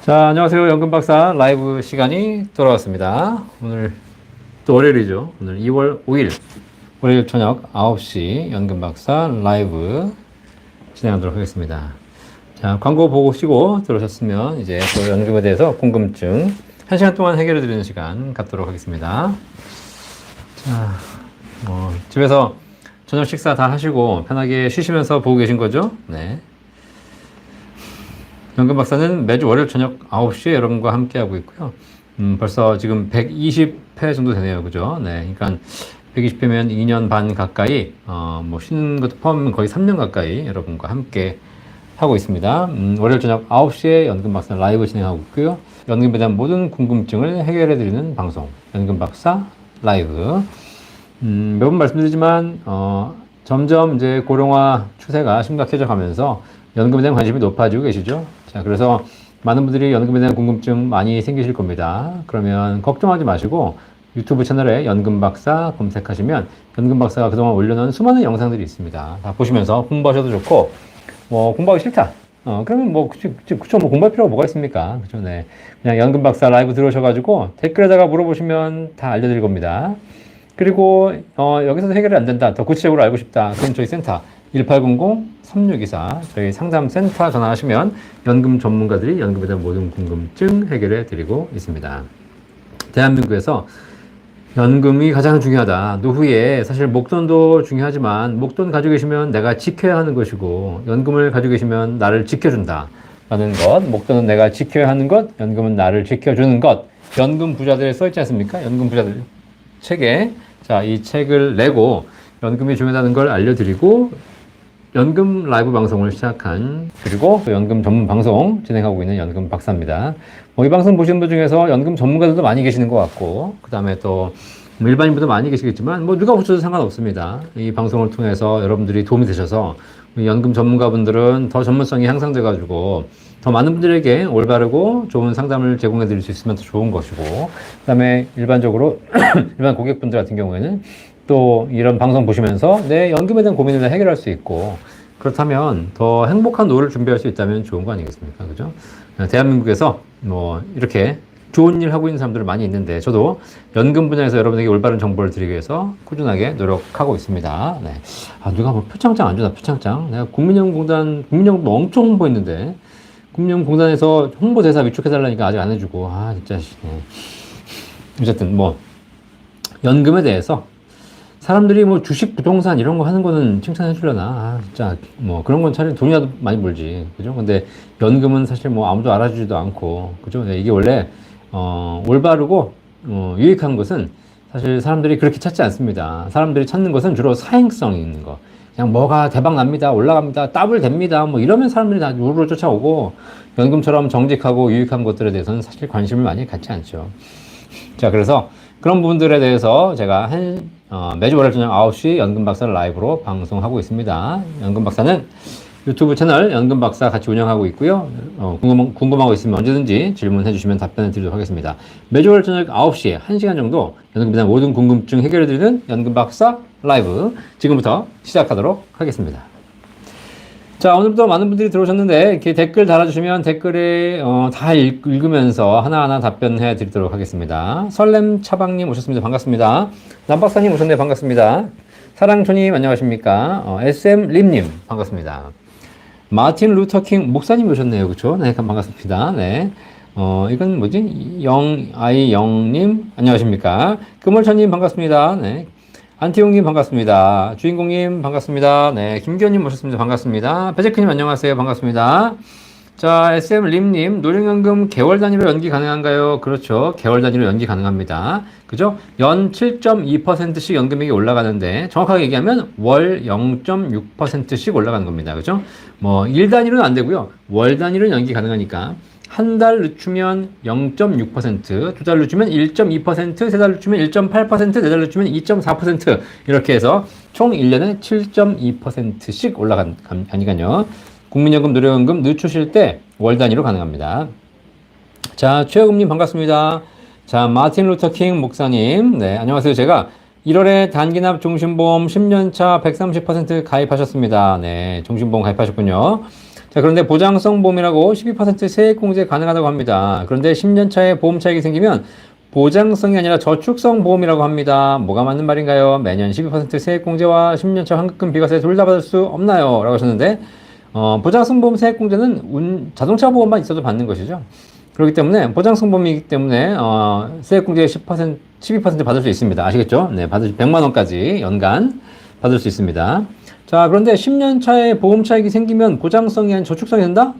자, 안녕하세요. 연금박사 라이브 시간이 돌아왔습니다. 오늘 또 월요일이죠. 오늘 2월 5일 월요일 저녁 9시 연금박사 라이브 진행하도록 하겠습니다. 자, 광고 보시고 들어오셨으면 이제 또 연금에 대해서 궁금증 1시간 동안 해결해 드리는 시간 갖도록 하겠습니다. 자, 집에서 저녁 식사 다 하시고 편하게 쉬시면서 보고 계신 거죠? 네. 연금박사는 매주 월요일 저녁 9시에 여러분과 함께하고 있고요. 벌써 지금 120회 정도 되네요. 그죠? 네. 그러니까 120회면 2년 반 가까이, 쉬는 것도 포함하면 거의 3년 가까이 여러분과 함께 하고 있습니다. 월요일 저녁 9시에 연금박사 라이브 진행하고 있고요. 연금에 대한 모든 궁금증을 해결해드리는 방송, 연금박사 라이브. 매번 말씀드리지만, 점점 이제 고령화 추세가 심각해져 가면서 연금에 대한 관심이 높아지고 계시죠? 자, 그래서 많은 분들이 연금에 대한 궁금증 많이 생기실 겁니다. 그러면 걱정하지 마시고 유튜브 채널에 연금박사 검색하시면 연금박사가 그동안 올려놓은 수많은 영상들이 있습니다. 다 보시면서 공부하셔도 좋고, 공부하기 싫다. 그러면 그쵸, 공부할 필요가 뭐가 있습니까? 그죠, 네. 그냥 연금박사 라이브 들어오셔가지고 댓글에다가 물어보시면 다 알려드릴 겁니다. 그리고, 여기서도 해결이 안 된다. 더 구체적으로 알고 싶다. 그럼 저희 센터 1800-3624 저희 상담센터 전화하시면 연금 전문가들이 연금에 대한 모든 궁금증 해결해 드리고 있습니다. 대한민국에서 연금이 가장 중요하다. 노후에 사실 목돈도 중요하지만 목돈 가지고 계시면 내가 지켜야 하는 것이고 연금을 가지고 계시면 나를 지켜준다 라는 것, 목돈은 내가 지켜야 하는 것, 연금은 나를 지켜주는 것, 연금 부자들에 써있지 않습니까? 연금 부자들 책에, 자, 이 책을 내고 연금이 중요하다는 걸 알려드리고 연금 라이브 방송을 시작한, 그리고 연금 전문 방송 진행하고 있는 연금 박사입니다. 이 방송 보시는 분 중에서 연금 전문가들도 많이 계시는 것 같고, 그 다음에 또 일반인분도 많이 계시겠지만, 누가 보셔도 상관없습니다. 이 방송을 통해서 여러분들이 도움이 되셔서 연금 전문가분들은 더 전문성이 향상돼가지고 더 많은 분들에게 올바르고 좋은 상담을 제공해 드릴 수 있으면 더 좋은 것이고, 그 다음에 일반적으로 일반 고객분들 같은 경우에는 또 이런 방송 보시면서 내 연금에 대한 고민을 해결할 수 있고, 그렇다면 더 행복한 노후를 준비할 수 있다면 좋은 거 아니겠습니까? 그죠? 대한민국에서 이렇게 좋은 일 하고 있는 사람들 많이 있는데, 저도 연금 분야에서 여러분에게 올바른 정보를 드리기 위해서 꾸준하게 노력하고 있습니다. 네. 누가 표창장 안 주나, 표창장? 내가 국민연금 엄청 홍보했는데, 국민연금공단에서 홍보대사 위촉해달라니까 아직 안 해주고, 진짜, 네. 어쨌든, 연금에 대해서 사람들이 주식, 부동산 이런 거 하는 거는 칭찬해 주려나? 진짜, 그런 건 차라리 돈이라도 많이 벌지. 그죠? 근데 연금은 사실 아무도 알아주지도 않고, 그죠? 이게 원래, 올바르고, 유익한 것은 사실 사람들이 그렇게 찾지 않습니다. 사람들이 찾는 것은 주로 사행성이 있는 거. 그냥 뭐가 대박 납니다. 올라갑니다. 더블 됩니다. 이러면 사람들이 다 우르르 쫓아오고, 연금처럼 정직하고 유익한 것들에 대해서는 사실 관심을 많이 갖지 않죠. 자, 그래서 그런 부분들에 대해서 제가 매주 월요일 저녁 9시 연금박사 라이브로 방송하고 있습니다. 연금박사는 유튜브 채널 연금박사 같이 운영하고 있고요. 궁금한 거 있으면 언제든지 질문해 주시면 답변을 드리도록 하겠습니다. 매주 월요일 저녁 9시에 1시간 정도 연금에 대한 모든 궁금증 해결해 드리는 연금박사 라이브 지금부터 시작하도록 하겠습니다. 자, 오늘부터 많은 분들이 들어오셨는데 이렇게 댓글 달아주시면 댓글에 다 읽으면서 하나하나 답변해 드리도록 하겠습니다. 설렘차방님 오셨습니다. 반갑습니다. 남박사님 오셨네요. 반갑습니다. 사랑초님 안녕하십니까. SM림님 반갑습니다. 마틴 루터킹 목사님 오셨네요. 그쵸? 네, 반갑습니다. 네. 이건 뭐지? 영님 안녕하십니까. 금월천님 반갑습니다. 네. 안티용님 반갑습니다. 주인공님 반갑습니다. 네, 김기현님 모셨습니다. 반갑습니다. 배제크님 안녕하세요. 반갑습니다. 자, SM림님 노령연금 개월 단위로 연기 가능한가요? 그렇죠. 개월 단위로 연기 가능합니다. 그죠? 연 7.2%씩 연금액이 올라가는데 정확하게 얘기하면 월 0.6%씩 올라가는 겁니다. 그죠? 일 단위로는 안 되고요. 월 단위로는 연기 가능하니까 한 달 늦추면 0.6%, 두 달 늦추면 1.2%, 세 달 늦추면 1.8%, 네 달 늦추면 2.4% 이렇게 해서 총 1년에 7.2%씩 올라가니까요. 국민연금, 노령연금 늦추실 때 월 단위로 가능합니다. 자, 최여금님 반갑습니다. 자, 마틴 루터킹 목사님, 네, 안녕하세요. 제가 1월에 단기납 종신보험 10년차 130% 가입하셨습니다. 네, 종신보험 가입하셨군요. 자, 그런데 보장성 보험이라고 12% 세액공제 가능하다고 합니다. 그런데 10년 차에 보험 차익이 생기면 보장성이 아니라 저축성 보험이라고 합니다. 뭐가 맞는 말인가요? 매년 12% 세액공제와 10년차 환급금 비과세 둘 다 받을 수 없나요? 라고 하셨는데, 보장성 보험 세액공제는 자동차 보험만 있어도 받는 것이죠. 그렇기 때문에 보장성 보험이기 때문에 세액공제 10%, 12% 받을 수 있습니다. 아시겠죠? 네, 100만 원까지 연간 받을 수 있습니다. 자, 그런데 10년 차에 보험 차익이 생기면 보장성이 아닌 저축성이 된다?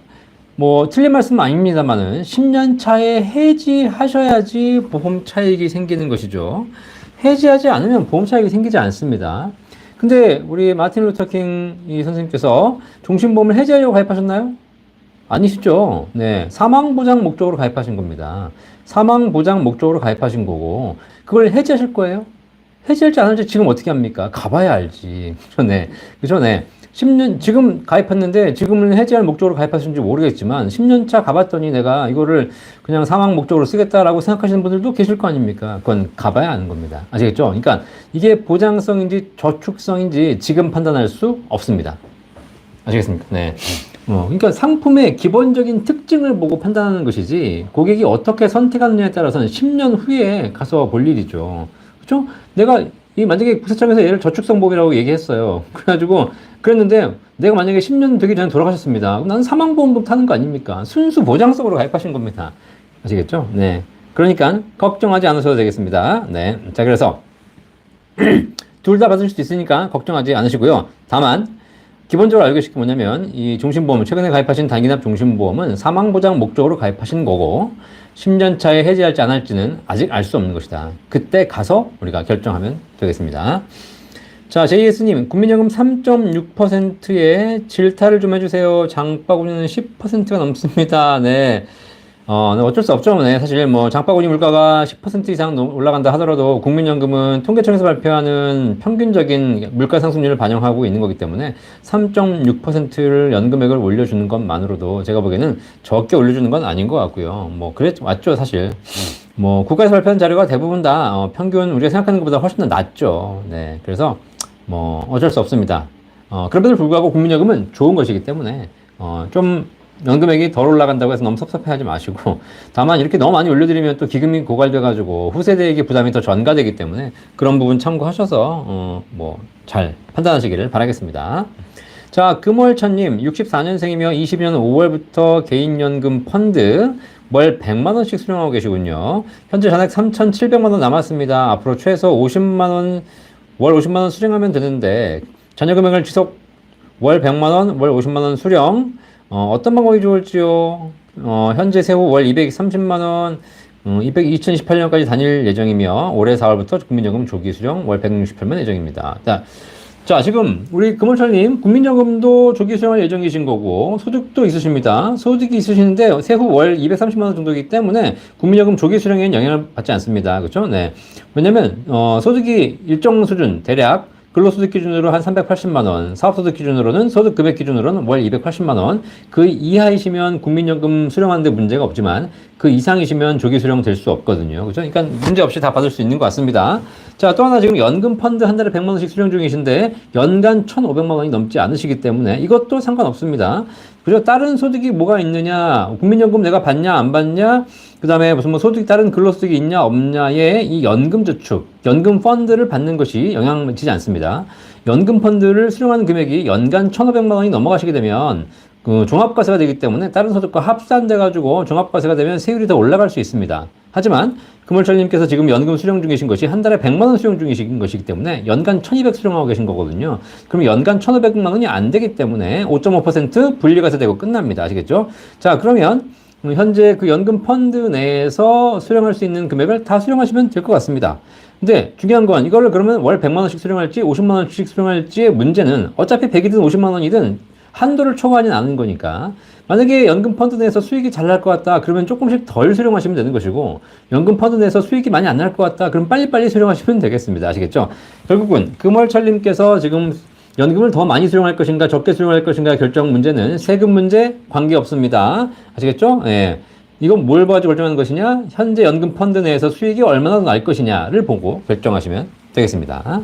뭐 틀린 말씀은 아닙니다만은 10년 차에 해지하셔야지 보험 차익이 생기는 것이죠. 해지하지 않으면 보험 차익이 생기지 않습니다. 근데 우리 마틴 루터 킹 이 선생님께서 종신보험을 해지하려고 가입하셨나요? 아니시죠. 네, 사망보장 목적으로 가입하신 겁니다. 사망보장 목적으로 가입하신 거고 그걸 해지하실 거예요? 해지할지 안 할지 지금 어떻게 합니까? 가봐야 알지. 그죠? 네. 그죠? 네. 10년, 지금 가입했는데 지금은 해지할 목적으로 가입하신지 모르겠지만 10년 차 가봤더니 내가 이거를 그냥 사망 목적으로 쓰겠다라고 생각하시는 분들도 계실 거 아닙니까? 그건 가봐야 아는 겁니다. 아시겠죠? 그러니까 이게 보장성인지 저축성인지 지금 판단할 수 없습니다. 아시겠습니까? 네. 그러니까 상품의 기본적인 특징을 보고 판단하는 것이지 고객이 어떻게 선택하느냐에 따라서는 10년 후에 가서 볼 일이죠. 그렇죠? 내가 만약에 국세청에서 얘를 저축성 보험이라고 얘기했어요. 그래가지고 그랬는데 내가 만약에 10년 되기 전에 돌아가셨습니다. 그럼 나는 사망보험금 타는 거 아닙니까? 순수 보장성으로 가입하신 겁니다. 아시겠죠? 네. 그러니까 걱정하지 않으셔도 되겠습니다. 네. 자, 그래서 둘 다 받을 수 있으니까 걱정하지 않으시고요. 다만 기본적으로 알고 계실 게 뭐냐면 이 종신보험, 최근에 가입하신 단기납 종신보험은 사망보장 목적으로 가입하신 거고 10년 차에 해지할지 안 할지는 아직 알 수 없는 것이다. 그때 가서 우리가 결정하면 되겠습니다. 자, JS님, 국민연금 3.6%에 질타를 좀 해주세요. 장바구니는 10%가 넘습니다. 네. 어쩔 수 없죠. 네. 사실 뭐 장바구니 물가가 10% 이상 올라간다 하더라도 국민연금은 통계청에서 발표하는 평균적인 물가 상승률을 반영하고 있는 거기 때문에 3.6%를 연금액을 올려주는 것만으로도 제가 보기에는 적게 올려주는 건 아닌 것 같고요. 뭐 맞죠, 사실. 뭐 국가에서 발표한 자료가 대부분 다 평균 우리가 생각하는 것보다 훨씬 더 낮죠. 네. 그래서 뭐 어쩔 수 없습니다. 그럼에도 불구하고 국민연금은 좋은 것이기 때문에 좀 연금액이 덜 올라간다고 해서 너무 섭섭해하지 마시고 다만 이렇게 너무 많이 올려드리면 또 기금이 고갈돼가지고 후세대에게 부담이 더 전가되기 때문에 그런 부분 참고하셔서 뭐 잘 판단하시기를 바라겠습니다. 자, 금월천님 64년생이며 22년 5월부터 개인연금 펀드 월 100만원씩 수령하고 계시군요. 현재 잔액 3,700만원 남았습니다. 앞으로 최소 50만원 월 50만원 수령하면 되는데 잔여금액을 지속 월 100만원 월 50만원 수령 어떤 방법이 좋을지요? 현재 세후 월 230만원 2028년까지 다닐 예정이며 올해 4월부터 국민연금 조기 수령 월 168만 예정입니다. 자, 지금 우리 금원철님 국민연금도 조기 수령할 예정이신 거고 소득도 있으십니다. 소득이 있으시는데 세후 월 230만원 정도이기 때문에 국민연금 조기 수령에는 영향을 받지 않습니다. 그렇죠? 네. 왜냐면 소득이 일정 수준 대략 근로소득 기준으로 한 380만원, 사업소득 기준으로는 소득 금액 기준으로는 월 280만원, 그 이하이시면 국민연금 수령하는데 문제가 없지만 그 이상이시면 조기 수령 될 수 없거든요. 그죠? 그러니까 문제 없이 다 받을 수 있는 것 같습니다. 자, 또 하나 지금 연금 펀드 한 달에 100만원씩 수령 중이신데 연간 1,500만원이 넘지 않으시기 때문에 이것도 상관없습니다. 그죠? 다른 소득이 뭐가 있느냐, 국민연금 내가 받냐 안 받냐, 그 다음에 무슨 뭐 소득이 다른 근로소득이 있냐 없냐에 이 연금저축, 연금 펀드를 받는 것이 영향을 미치지 않습니다. 연금 펀드를 수령하는 금액이 연간 1,500만원이 넘어가시게 되면 그 종합과세가 되기 때문에 다른 소득과 합산돼가지고 종합과세가 되면 세율이 더 올라갈 수 있습니다. 하지만 금월철님께서 지금 연금 수령 중이신 것이 한 달에 100만원 수령 중이신 것이기 때문에 연간 1,200 수령하고 계신 거거든요. 그럼 연간 1,500만원이 안 되기 때문에 5.5% 분리과세 되고 끝납니다. 아시겠죠? 자, 그러면 현재 그 연금 펀드 내에서 수령할 수 있는 금액을 다 수령하시면 될 것 같습니다. 근데 중요한 건 이거를 그러면 월 100만원씩 수령할지 50만원씩 수령할지의 문제는 어차피 100이든 50만원이든 한도를 초과하지는 않은 거니까 만약에 연금 펀드 내에서 수익이 잘 날 것 같다 그러면 조금씩 덜 수령하시면 되는 것이고 연금 펀드 내에서 수익이 많이 안 날 것 같다 그럼 빨리빨리 수령하시면 되겠습니다. 아시겠죠? 결국은 금월철님께서 지금 연금을 더 많이 수령할 것인가 적게 수령할 것인가 결정 문제는 세금 문제 관계없습니다. 아시겠죠? 예. 이건 뭘 봐가지고 결정하는 것이냐? 현재 연금 펀드 내에서 수익이 얼마나 날 것이냐를 보고 결정하시면 되겠습니다.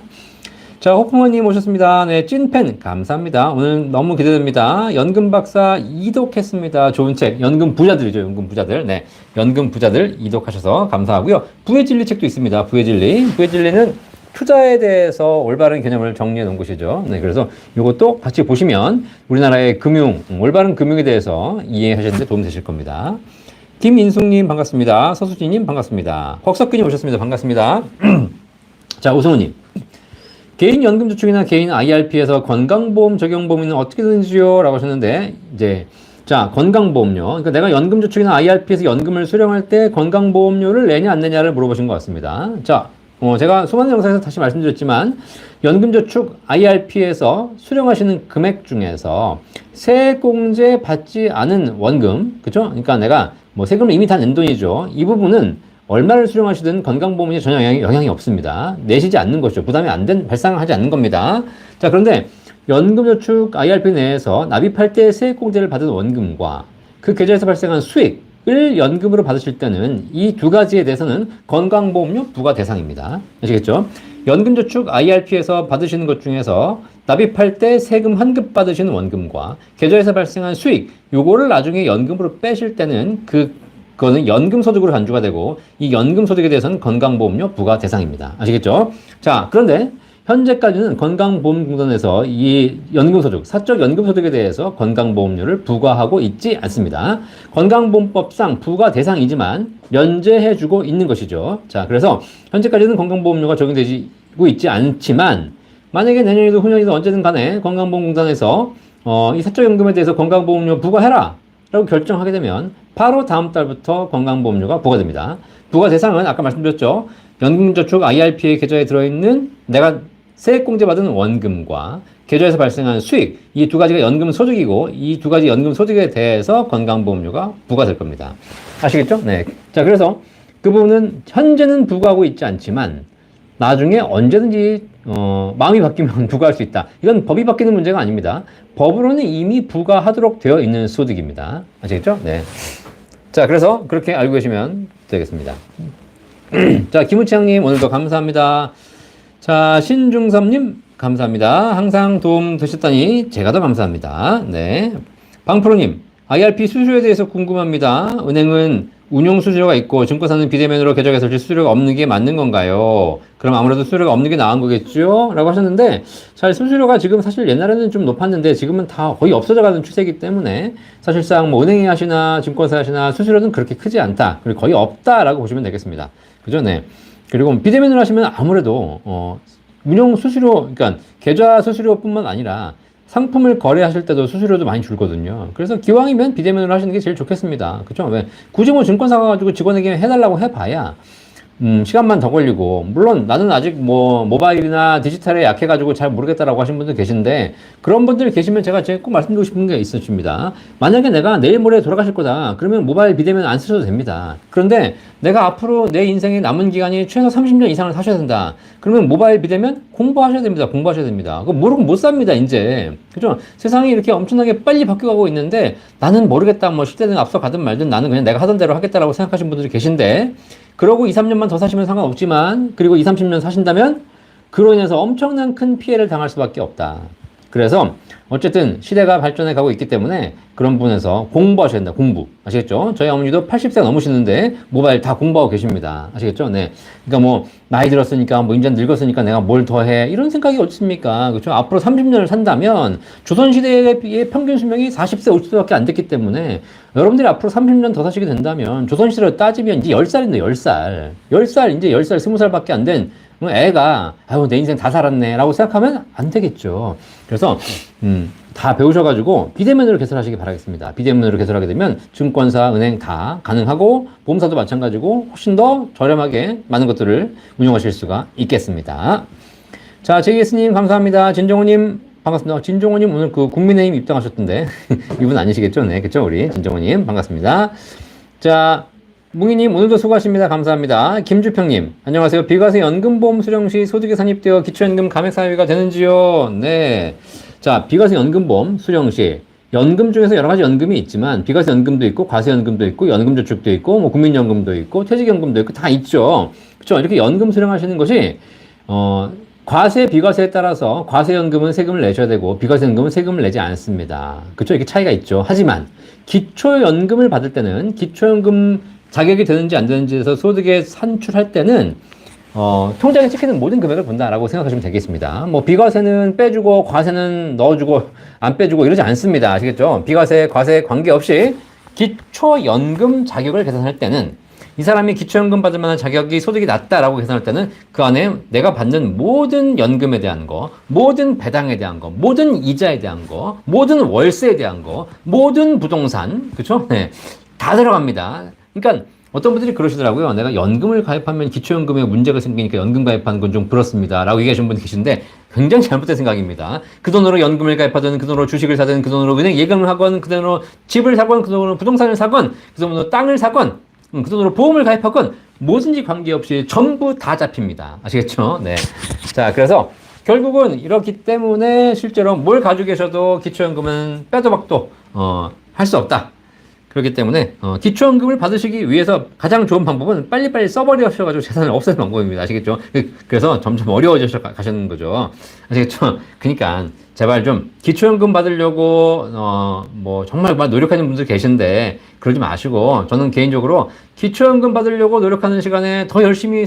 자, 호풍어님 오셨습니다. 네, 찐팬 감사합니다. 오늘 너무 기대됩니다. 연금 박사 이독했습니다. 좋은 책. 연금 부자들이죠. 연금 부자들. 네, 연금 부자들 이독하셔서 감사하고요. 부의 진리 책도 있습니다. 부의 진리. 부의 진리는 투자에 대해서 올바른 개념을 정리해 놓은 것이죠. 네, 그래서 이것도 같이 보시면 우리나라의 금융, 올바른 금융에 대해서 이해하시는데 도움 되실 겁니다. 김인숙님 반갑습니다. 서수진님 반갑습니다. 곽석근님 오셨습니다. 반갑습니다. 자, 오승우님. 개인 연금저축이나 개인 IRP에서 건강보험 적용 범위는 어떻게 되는지요? 라고 하셨는데, 이제, 자, 건강보험료. 그러니까 내가 연금저축이나 IRP에서 연금을 수령할 때 건강보험료를 내냐 안 내냐를 물어보신 것 같습니다. 자, 제가 수많은 영상에서 다시 말씀드렸지만, 연금저축 IRP에서 수령하시는 금액 중에서 세액공제 받지 않은 원금, 그죠? 그러니까 내가 뭐 세금을 이미 다 낸 돈이죠. 이 부분은 얼마를 수령하시든 건강보험에 전혀 영향이 없습니다. 내시지 않는 것이죠. 부담이 발생하지 않는 겁니다. 자, 그런데 연금저축 IRP 내에서 납입할 때 세액공제를 받은 원금과 그 계좌에서 발생한 수익을 연금으로 받으실 때는 이 두 가지에 대해서는 건강보험료 부과 대상입니다. 아시겠죠? 연금저축 IRP에서 받으시는 것 중에서 납입할 때 세금 환급 받으시는 원금과 계좌에서 발생한 수익, 요거를 나중에 연금으로 빼실 때는 그거는 연금소득으로 간주가 되고 이 연금소득에 대해서는 건강보험료 부과 대상입니다. 아시겠죠? 자, 그런데 현재까지는 건강보험공단에서 이 연금소득, 사적 연금소득에 대해서 건강보험료를 부과하고 있지 않습니다. 건강보험법상 부과 대상이지만 면제해주고 있는 것이죠. 자, 그래서 현재까지는 건강보험료가 적용되고 있지 않지만 만약에 내년에도 후년에도 언제든 간에 건강보험공단에서 이 사적연금에 대해서 건강보험료 부과해라 라고 결정하게 되면 바로 다음 달부터 건강보험료가 부과됩니다. 부과 대상은 아까 말씀드렸죠. 연금저축 IRP의 계좌에 들어있는 내가 세액공제 받은 원금과 계좌에서 발생한 수익, 이 두 가지가 연금소득이고 이 두 가지 연금소득에 대해서 건강보험료가 부과될 겁니다. 아시겠죠? 네. 자, 그래서 그 부분은 현재는 부과하고 있지 않지만 나중에 언제든지 마음이 바뀌면 부과할 수 있다. 이건 법이 바뀌는 문제가 아닙니다. 법으로는 이미 부과하도록 되어 있는 소득입니다. 아시겠죠? 네. 자, 그래서 그렇게 알고 계시면 되겠습니다. 자, 김우창님 오늘도 감사합니다. 자, 신중섭님 감사합니다. 항상 도움 되셨다니 제가 더 감사합니다. 네. 방프로님, IRP 수수료에 대해서 궁금합니다. 은행은 운용 수수료가 있고 증권사는 비대면으로 계좌 개설시 수수료가 없는 게 맞는 건가요? 그럼 아무래도 수수료가 없는 게 나은 거겠죠? 라고 하셨는데 사실 수수료가 지금 사실 옛날에는 좀 높았는데 지금은 다 거의 없어져 가는 추세이기 때문에 사실상 뭐 은행이 하시나 증권사 하시나 수수료는 그렇게 크지 않다. 그리고 거의 없다라고 보시면 되겠습니다. 그죠? 네. 그리고 비대면으로 하시면 아무래도 운용 수수료, 그러니까 계좌 수수료뿐만 아니라 상품을 거래하실 때도 수수료도 많이 줄거든요. 그래서 기왕이면 비대면으로 하시는 게 제일 좋겠습니다. 그죠? 왜? 굳이 뭐 증권사 가가지고 직원에게 해달라고 해봐야, 시간만 더 걸리고, 물론 나는 아직 뭐, 모바일이나 디지털에 약해가지고 잘 모르겠다라고 하신 분들 계신데, 그런 분들 계시면 제가 꼭 말씀드리고 싶은 게 있으십니다. 만약에 내가 내일 모레 돌아가실 거다. 그러면 모바일 비대면 안 쓰셔도 됩니다. 그런데 내가 앞으로 내 인생의 남은 기간이 최소 30년 이상을 사셔야 된다. 그러면 모바일 비대면 공부하셔야 됩니다. 공부하셔야 됩니다. 그거 모르고 못 삽니다, 이제. 그죠? 세상이 이렇게 엄청나게 빨리 바뀌어가고 있는데, 나는 모르겠다. 뭐, 시대는 앞서가든 말든 나는 그냥 내가 하던 대로 하겠다라고 생각하시는 분들이 계신데, 그러고 2, 3년만 더 사시면 상관없지만, 그리고 2, 30년 사신다면, 그로 인해서 엄청난 큰 피해를 당할 수밖에 없다. 그래서, 어쨌든 시대가 발전해 가고 있기 때문에 그런 부분에서 공부하셔야 된다. 공부. 아시겠죠? 저희 어머니도 80세가 넘으시는데 모바일 다 공부하고 계십니다. 아시겠죠? 네. 그러니까 뭐 나이 들었으니까 뭐 이제 늙었으니까 내가 뭘 더 해. 이런 생각이 어딨습니까? 그렇죠? 앞으로 30년을 산다면 조선시대의 평균 수명이 40세, 50세밖에 안 됐기 때문에 여러분들이 앞으로 30년 더 사시게 된다면 조선시대로 따지면 이제 10살인데 10살. 10살, 이제 10살, 20살밖에 안 된 애가 아유 내 인생 다 살았네 라고 생각하면 안 되겠죠. 그래서 다 배우셔가지고 비대면으로 개설하시기 바라겠습니다. 비대면으로 개설하게 되면 증권사, 은행 다 가능하고 보험사도 마찬가지고 훨씬 더 저렴하게 많은 것들을 운영하실 수가 있겠습니다. 자, JS님 감사합니다. 진정호님 반갑습니다. 진정호님 오늘 그 국민의힘 입당하셨던데 이분 아니시겠죠? 네, 그쵸? 우리 진정호님 반갑습니다. 자, 뭉이님 오늘도 수고하십니다. 감사합니다. 김주평님 안녕하세요. 비과세 연금보험 수령 시 소득이 산입되어 기초연금 감액사유가 되는지요? 네. 자, 비과세 연금보험 수령 시 연금 중에서 여러 가지 연금이 있지만 비과세 연금도 있고 과세연금도 있고 연금저축도 있고 뭐 국민연금도 있고 퇴직연금도 있고 다 있죠. 그렇죠? 이렇게 연금 수령하시는 것이 과세, 비과세에 따라서 과세연금은 세금을 내셔야 되고 비과세연금은 세금을 내지 않습니다. 그렇죠? 이렇게 차이가 있죠. 하지만 기초연금을 받을 때는 기초연금 자격이 되는지 안 되는지에서 소득에 산출할 때는 통장에 찍히는 모든 금액을 본다라고 생각하시면 되겠습니다. 뭐 비과세는 빼주고 과세는 넣어주고 안 빼주고 이러지 않습니다. 아시겠죠? 비과세, 과세 관계없이 기초연금 자격을 계산할 때는 이 사람이 기초연금 받을 만한 자격이 소득이 낮다라고 계산할 때는 그 안에 내가 받는 모든 연금에 대한 거, 모든 배당에 대한 거, 모든 이자에 대한 거, 모든 월세에 대한 거, 모든 부동산, 그렇죠? 네, 다 들어갑니다. 그러니까 어떤 분들이 그러시더라고요. 내가 연금을 가입하면 기초연금에 문제가 생기니까 연금 가입하는 건 좀 그렇습니다. 라고 얘기하시는 분이 계신데 굉장히 잘못된 생각입니다. 그 돈으로 연금을 가입하든 그 돈으로 주식을 사든 그 돈으로 은행 예금을 하건 그 돈으로 집을 사건 그 돈으로 부동산을 사건 그 돈으로 땅을 사건 그 돈으로 보험을 가입하건 뭐든지 관계없이 전부 다 잡힙니다. 아시겠죠? 네. 자, 그래서 결국은 이렇기 때문에 실제로 뭘 가지고 계셔도 기초연금은 빼도 박도 할 수 없다. 그렇기 때문에 기초연금을 받으시기 위해서 가장 좋은 방법은 빨리빨리 써버리셔가지고 재산을 없애는 방법입니다. 아시겠죠? 그래서 점점 어려워져 가시는 거죠. 아시겠죠? 그러니까 제발 좀 기초연금 받으려고 뭐 정말 노력하는 분들 계신데 그러지 마시고 저는 개인적으로 기초연금 받으려고 노력하는 시간에 더 열심히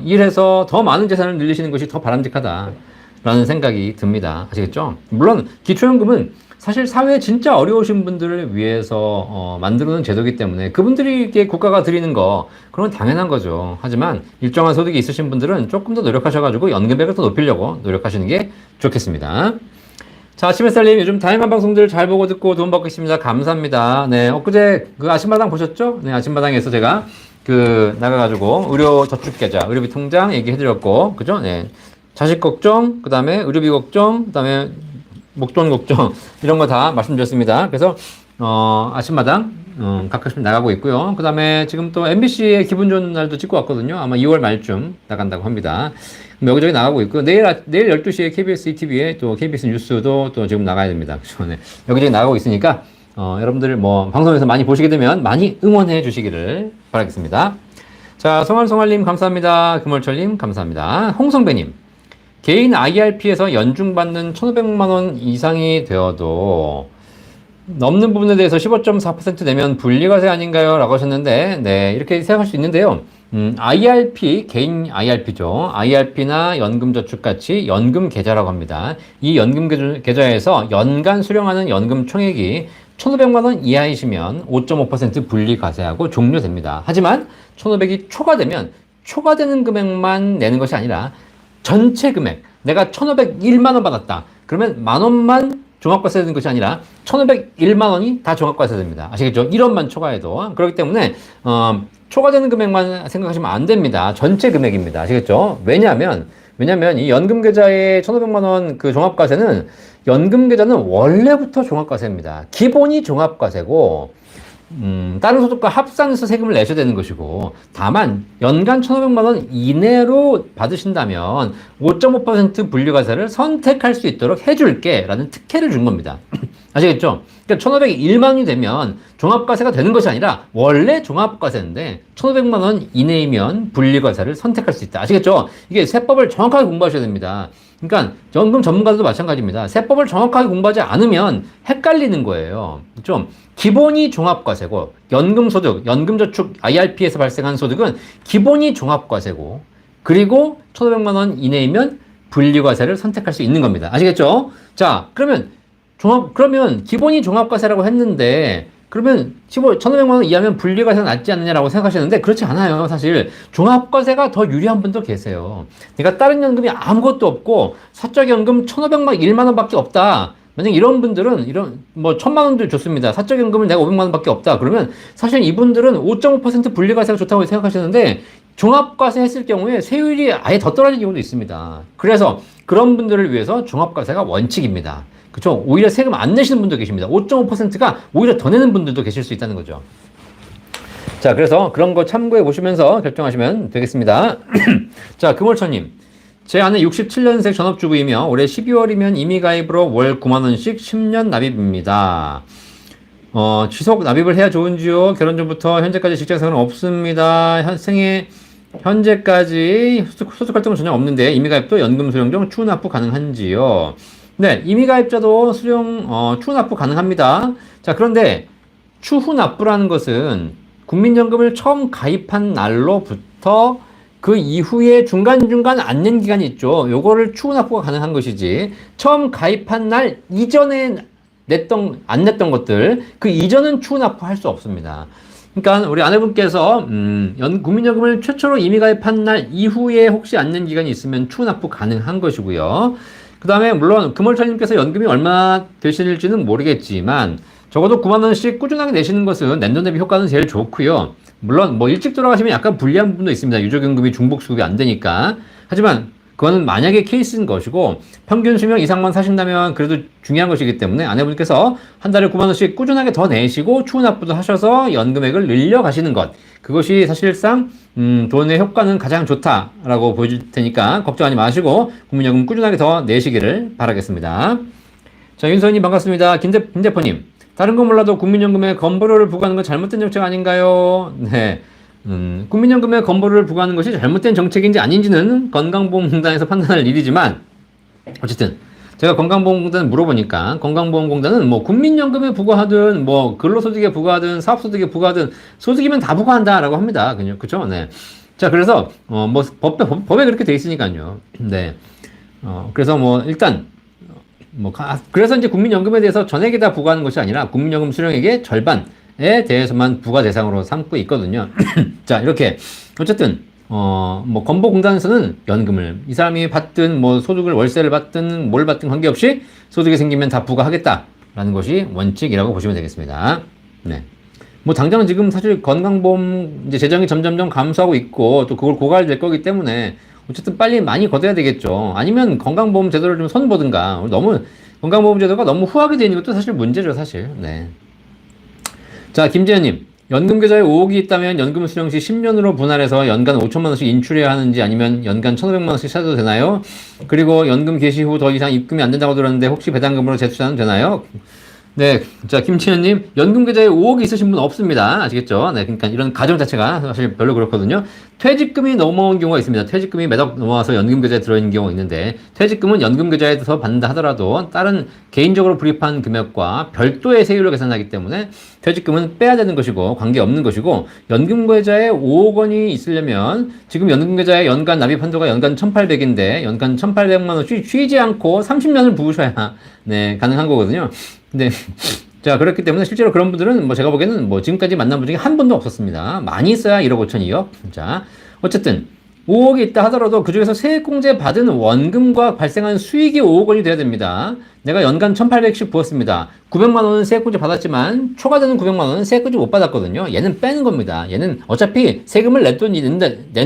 일해서 더 많은 재산을 늘리시는 것이 더 바람직하다라는 생각이 듭니다. 아시겠죠? 물론 기초연금은 사실 사회에 진짜 어려우신 분들을 위해서 만들어 놓은 제도이기 때문에 그분들에게 국가가 드리는 거 그건 당연한 거죠. 하지만 일정한 소득이 있으신 분들은 조금 더 노력하셔가지고 연금액을 더 높이려고 노력하시는 게 좋겠습니다. 자, 아침 햇살님 요즘 다양한 방송들 잘 보고 듣고 도움 받고 있습니다. 감사합니다. 네, 엊그제 그 아침마당 보셨죠? 네, 아침마당에서 제가 나가가지고 의료저축계좌, 의료비 통장 얘기해드렸고, 그죠? 네, 자식 걱정, 그 다음에 의료비 걱정, 그 다음에 목돈 걱정 이런 거 다 말씀드렸습니다. 그래서 아침마당 가끔씩 나가고 있고요. 그 다음에 지금 또 MBC의 기분 좋은 날도 찍고 왔거든요. 아마 2월 말쯤 나간다고 합니다. 여기저기 나가고 있고요. 내일 12시에 KBS ETV에 또 KBS 뉴스도 또 지금 나가야 됩니다. 그렇죠? 네. 여기저기 나가고 있으니까 여러분들 뭐 방송에서 많이 보시게 되면 많이 응원해 주시기를 바라겠습니다. 자, 송알송알님 감사합니다. 금월철님 감사합니다. 홍성배님, 개인 IRP에서 연중받는 1,500만 원 이상이 되어도 넘는 부분에 대해서 15.4% 내면 분리과세 아닌가요? 라고 하셨는데, 네, 이렇게 생각할 수 있는데요. IRP, 개인 IRP죠. IRP나 연금저축같이 연금계좌라고 합니다. 이 연금계좌에서 연간 수령하는 연금 총액이 1,500만 원 이하이시면 5.5% 분리과세하고 종료됩니다. 하지만 1,500이 초과되면 초과되는 금액만 내는 것이 아니라 전체 금액, 내가 1,501만 원 받았다. 그러면 만 원만 종합과세 되는 것이 아니라 1,501만 원이 다 종합과세 됩니다. 아시겠죠? 1원만 초과해도. 그렇기 때문에 초과되는 금액만 생각하시면 안 됩니다. 전체 금액입니다. 아시겠죠? 왜냐하면 이 연금계좌의 1,500만 원 그 종합과세는 연금계좌는 원래부터 종합과세입니다. 기본이 종합과세고 다른 소득과 합산해서 세금을 내셔야 되는 것이고, 다만 연간 1,500만 원 이내로 받으신다면 5.5% 분리과세를 선택할 수 있도록 해줄게 라는 특혜를 준 겁니다. 아시겠죠? 그러니까 1,501만 원이 되면 종합과세가 되는 것이 아니라 원래 종합과세인데 1,500만 원 이내이면 분리과세를 선택할 수 있다. 아시겠죠? 이게 세법을 정확하게 공부하셔야 됩니다. 그러니까 연금 전문가들도 마찬가지입니다. 세법을 정확하게 공부하지 않으면 헷갈리는 거예요. 좀 기본이 종합과세고 연금소득, 연금저축 IRP에서 발생한 소득은 기본이 종합과세고 그리고 1,500만 원 이내이면 분리과세를 선택할 수 있는 겁니다. 아시겠죠? 자, 그러면 기본이 종합과세라고 했는데 그러면 1,500만 원 이하면 분리과세가 낫지 않느냐라고 생각하시는데 그렇지 않아요. 사실 종합과세가 더 유리한 분도 계세요. 그러니까 다른 연금이 아무것도 없고 사적연금 1,501만 원밖에 없다. 만약 이런 분들은 뭐 1,000만 원도 좋습니다. 사적연금을 내가 500만 원밖에 없다. 그러면 사실 이분들은 5.5% 분리과세가 좋다고 생각하시는데 종합과세 했을 경우에 세율이 아예 더 떨어지는 경우도 있습니다. 그래서 그런 분들을 위해서 종합과세가 원칙입니다. 그렇죠? 오히려 세금 안 내시는 분도 계십니다. 5.5%가 오히려 더 내는 분들도 계실 수 있다는 거죠. 자, 그래서 그런 거 참고해 보시면서 결정하시면 되겠습니다. 자, 금월천님. 제 아내 67년생 전업주부이며 올해 12월이면 임의가입으로 월 9만 원씩 10년 납입입니다. 지속 납입을 해야 좋은지요? 결혼 전부터 현재까지 직장생활은 없습니다. 생애 현재까지 소득 활동은 전혀 없는데 임의가입도 연금 수령 중 추후 납부 가능한지요? 네, 임의가입자도 추후 납부 가능합니다. 자, 그런데 추후 납부라는 것은 국민연금을 처음 가입한 날로부터 그 이후에 중간중간 안 낸 기간이 있죠. 요거를 추후 납부가 가능한 것이지, 처음 가입한 날 이전에 안 냈던 것들, 그 이전은 추후 납부할 수 없습니다. 그러니까 우리 아내분께서 국민연금을 최초로 임의가입한 날 이후에 혹시 안 낸 기간이 있으면 추후 납부 가능한 것이고요. 그 다음에 물론 금월철님께서 연금이 얼마 되실지는 모르겠지만 적어도 9만 원씩 꾸준하게 내시는 것은 낸돈 대비 효과는 제일 좋고요. 물론 뭐 일찍 돌아가시면 약간 불리한 부분도 있습니다. 유족연금이 중복수급이 안 되니까. 하지만 그거는 만약에 케이스인 것이고, 평균 수명 이상만 사신다면 그래도 중요한 것이기 때문에 아내분께서 한 달에 9만 원씩 꾸준하게 더 내시고 추후 납부도 하셔서 연금액을 늘려 가시는 것, 그것이 사실상 돈의 효과는 가장 좋다라고 보여줄 테니까 걱정하지 마시고 국민연금 꾸준하게 더 내시기를 바라겠습니다. 자, 윤서님 반갑습니다. 김대포님, 다른 건 몰라도 국민연금에 건보료를 부과하는 건 잘못된 정책 아닌가요? 네. 국민연금에 건보료를 부과하는 것이 잘못된 정책인지 아닌지는 건강보험공단에서 판단할 일이지만, 어쨌든 제가 건강보험공단을 물어보니까 건강보험공단은 뭐 국민연금에 부과하든 뭐 근로소득에 부과하든 사업소득에 부과하든 소득이면 다 부과한다라고 합니다. 그죠? 네. 자, 그래서 뭐 법에 그렇게 돼 있으니까요. 네. 그래서 뭐 일단 그래서 이제 국민연금에 대해서 전액이 다 부과하는 것이 아니라 국민연금 수령액의 절반에 대해서만 부과 대상으로 삼고 있거든요. 자, 이렇게 어쨌든 뭐 건보공단에서는 연금을 이 사람이 받든 뭐 소득을 월세를 받든 뭘 받든 관계없이 소득이 생기면 다 부과하겠다라는 것이 원칙이라고 보시면 되겠습니다. 네. 뭐 당장은 지금 사실 건강보험 이제 재정이 점점점 감소하고 있고 또 그걸 고갈될 거기 때문에 어쨌든 빨리 많이 걷어야 되겠죠. 아니면 건강보험 제도를 좀 손보든가. 너무 건강보험 제도가 너무 후하게 되는 것도 사실 문제죠, 사실. 네. 자, 김재현님, 연금 계좌에 5억이 있다면 연금 수령 시 10년으로 분할해서 연간 5천만 원씩 인출해야 하는지 아니면 연간 1,500만 원씩 찾아도 되나요? 그리고 연금 개시 후 더 이상 입금이 안 된다고 들었는데 혹시 배당금으로 재투자는 되나요? 네. 자, 김치현님, 연금 계좌에 5억이 있으신 분 없습니다. 아시겠죠? 네. 그러니까 이런 가정 자체가 사실 별로 그렇거든요. 퇴직금이 넘어온 경우가 있습니다. 퇴직금이 매달 넘어와서 연금 계좌에 들어있는 경우가 있는데, 퇴직금은 연금 계좌에서 받는다 하더라도 다른 개인적으로 불입한 금액과 별도의 세율로 계산하기 때문에 퇴직금은 빼야 되는 것이고 관계없는 것이고, 연금 계좌에 5억 원이 있으려면 지금 연금 계좌에 연간 납입 한도가 연간 1,800인데 연간 1,800만 원씩 쉬지 않고 30년을 부으셔야 네, 가능한 거거든요. 네. 자, 그렇기 때문에 실제로 그런 분들은 뭐 제가 보기에는 뭐 지금까지 만난 분 중에 한 분도 없었습니다. 많이 있어야 1억 5천이요. 자, 어쨌든 5억이 있다 하더라도 그 중에서 세액공제 받은 원금과 발생한 수익이 5억 원이 돼야 됩니다. 내가 연간 1,800씩 부었습니다. 900만 원은 세액공제 받았지만 초과되는 900만 원은 세액공제 못 받았거든요. 얘는 빼는 겁니다. 얘는 어차피 세금을 낸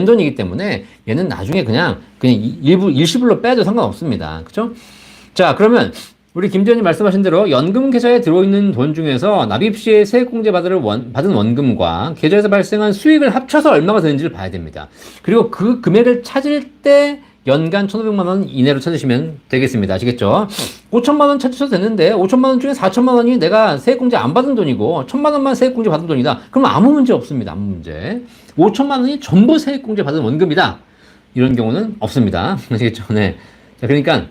돈이기 때문에 얘는 나중에 그냥 일시불로 빼도 상관없습니다. 그죠? 자, 그러면 우리 김재현님 말씀하신 대로 연금 계좌에 들어있는 돈 중에서 납입 시에 세액공제 받은 원금과 계좌에서 발생한 수익을 합쳐서 얼마가 되는지를 봐야 됩니다. 그리고 그 금액을 찾을 때 연간 1,500만 원 이내로 찾으시면 되겠습니다. 아시겠죠? 5천만 원 찾으셔도 되는데 5천만 원 중에 4천만 원이 내가 세액공제 안 받은 돈이고 1,000만 원만 세액공제 받은 돈이다. 그럼 아무 문제 없습니다. 아무 문제. 5천만 원이 전부 세액공제 받은 원금이다. 이런 경우는 없습니다. 아시겠죠? 네. 자, 그러니까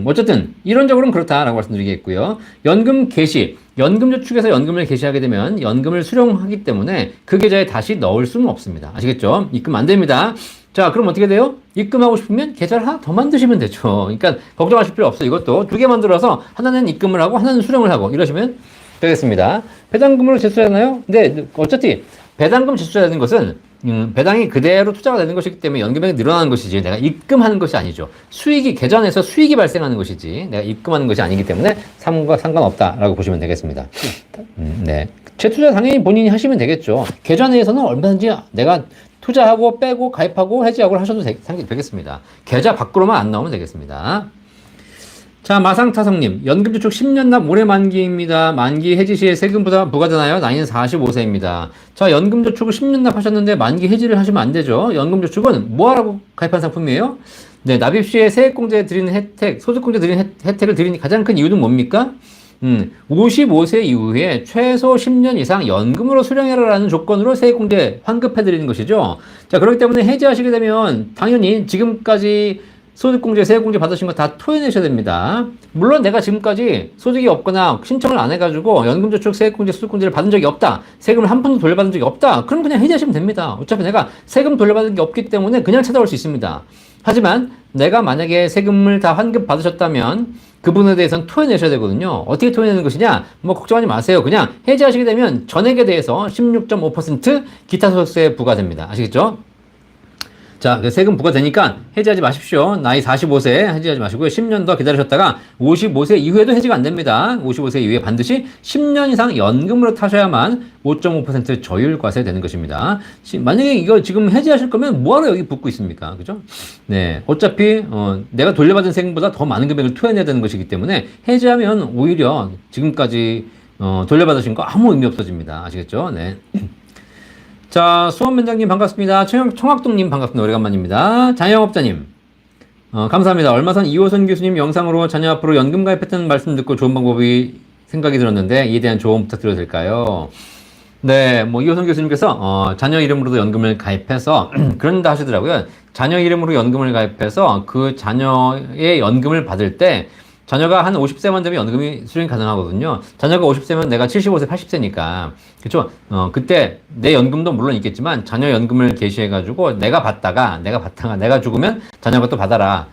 어쨌든 이론적으로는 그렇다라고 말씀드리겠고요. 연금 개시, 연금저축에서 연금을 개시하게 되면 연금을 수령하기 때문에 그 계좌에 다시 넣을 수는 없습니다. 아시겠죠? 입금 안 됩니다. 자, 그럼 어떻게 돼요? 입금하고 싶으면 계좌를 하나 더 만드시면 되죠. 그러니까 걱정하실 필요 없어요. 이것도 두 개 만들어서 하나는 입금을 하고 하나는 수령을 하고 이러시면 되겠습니다. 배당금으로 제출하나요? 근데 어차피 배당금 제출하는 것은 배당이 그대로 투자가 되는 것이기 때문에 연금액이 늘어나는 것이지 내가 입금하는 것이 아니죠. 수익이 계좌에서 수익이 발생하는 것이지 내가 입금하는 것이 아니기 때문에 상관없다라고 보시면 되겠습니다. 네. 재투자 당연히 본인이 하시면 되겠죠. 계좌 내에서는 얼마든지 내가 투자하고 빼고 가입하고 해지하고 하셔도 되겠습니다. 계좌 밖으로만 안 나오면 되겠습니다. 자, 마상타성님, 연금저축 10년 납 올해 만기입니다. 만기 해지 시에 세금 부과되나요? 나이는 45세입니다. 자, 연금저축을 10년 납하셨는데 만기 해지를 하시면 안 되죠. 연금저축은 뭐하라고 가입한 상품이에요? 네, 납입 시에 세액공제 드리는 혜택, 소득공제 드리는 혜택을 드리는 가장 큰 이유는 뭡니까? 55세 이후에 최소 10년 이상 연금으로 수령해라라는 조건으로 세액공제 환급해드리는 것이죠. 자, 그렇기 때문에 해지하시게 되면 당연히 지금까지 소득공제, 세액공제 받으신 거 다 토해내셔야 됩니다. 물론 내가 지금까지 소득이 없거나 신청을 안 해가지고 연금저축, 세액공제, 소득공제를 받은 적이 없다. 세금을 한 푼도 돌려받은 적이 없다. 그럼 그냥 해지하시면 됩니다. 어차피 내가 세금 돌려받은 게 없기 때문에 그냥 찾아올 수 있습니다. 하지만 내가 만약에 세금을 다 환급 받으셨다면 그 부분에 대해서는 토해내셔야 되거든요. 어떻게 토해내는 것이냐? 뭐 걱정하지 마세요. 그냥 해지하시게 되면 전액에 대해서 16.5% 기타 소득세 부과됩니다. 아시겠죠? 자, 세금 부과되니까 해지하지 마십시오. 나이 45세 해지하지 마시고요. 10년 더 기다리셨다가 55세 이후에도 해지가 안 됩니다. 55세 이후에 반드시 10년 이상 연금으로 타셔야만 5.5% 저율과세 되는 것입니다. 만약에 이거 지금 해지하실 거면 뭐하러 여기 붙고 있습니까? 그죠? 네. 어차피, 내가 돌려받은 세금보다 더 많은 금액을 토해내야 되는 것이기 때문에 해지하면 오히려 지금까지, 돌려받으신 거 아무 의미 없어집니다. 아시겠죠? 네. 자, 수원면장님 반갑습니다. 청학동님 반갑습니다. 오래간만입니다. 자영업자님, 감사합니다. 얼마 전 이호선 교수님 영상으로 자녀 앞으로 연금 가입했다는 말씀 듣고 좋은 방법이 생각이 들었는데 이에 대한 조언 부탁드려도 될까요? 네, 뭐 이호선 교수님께서 자녀 이름으로도 연금을 가입해서 그런다 하시더라고요. 자녀 이름으로 연금을 가입해서 그 자녀의 연금을 받을 때 자녀가 한 50세만 되면 연금이 수령이 가능하거든요. 자녀가 50세면 내가 75세, 80세니까. 그쵸? 그때 내 연금도 물론 있겠지만 자녀 연금을 개시해가지고 내가 죽으면 자녀가 또 받아라.